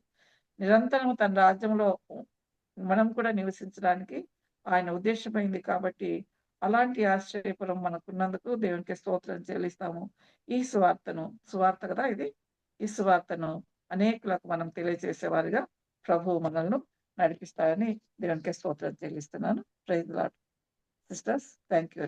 నిరంతరం తన రాజ్యంలో మనం కూడా నివసించడానికి ఆయన ఉద్దేశమైంది కాబట్టి, అలాంటి ఆశ్చర్యపురం మనకున్నందుకు దేవునికి స్తోత్రం చెల్లిస్తాము. ఈ సువార్త కదా ఇది. ఈ సువార్తను అనేకులకు మనం తెలియజేసేవారిగా ప్రభువు మనల్ని నడిపిస్తారని దేవునికి స్తోత్రం చెల్లిస్తున్నాను. Praise the lord. Sisters, thank you.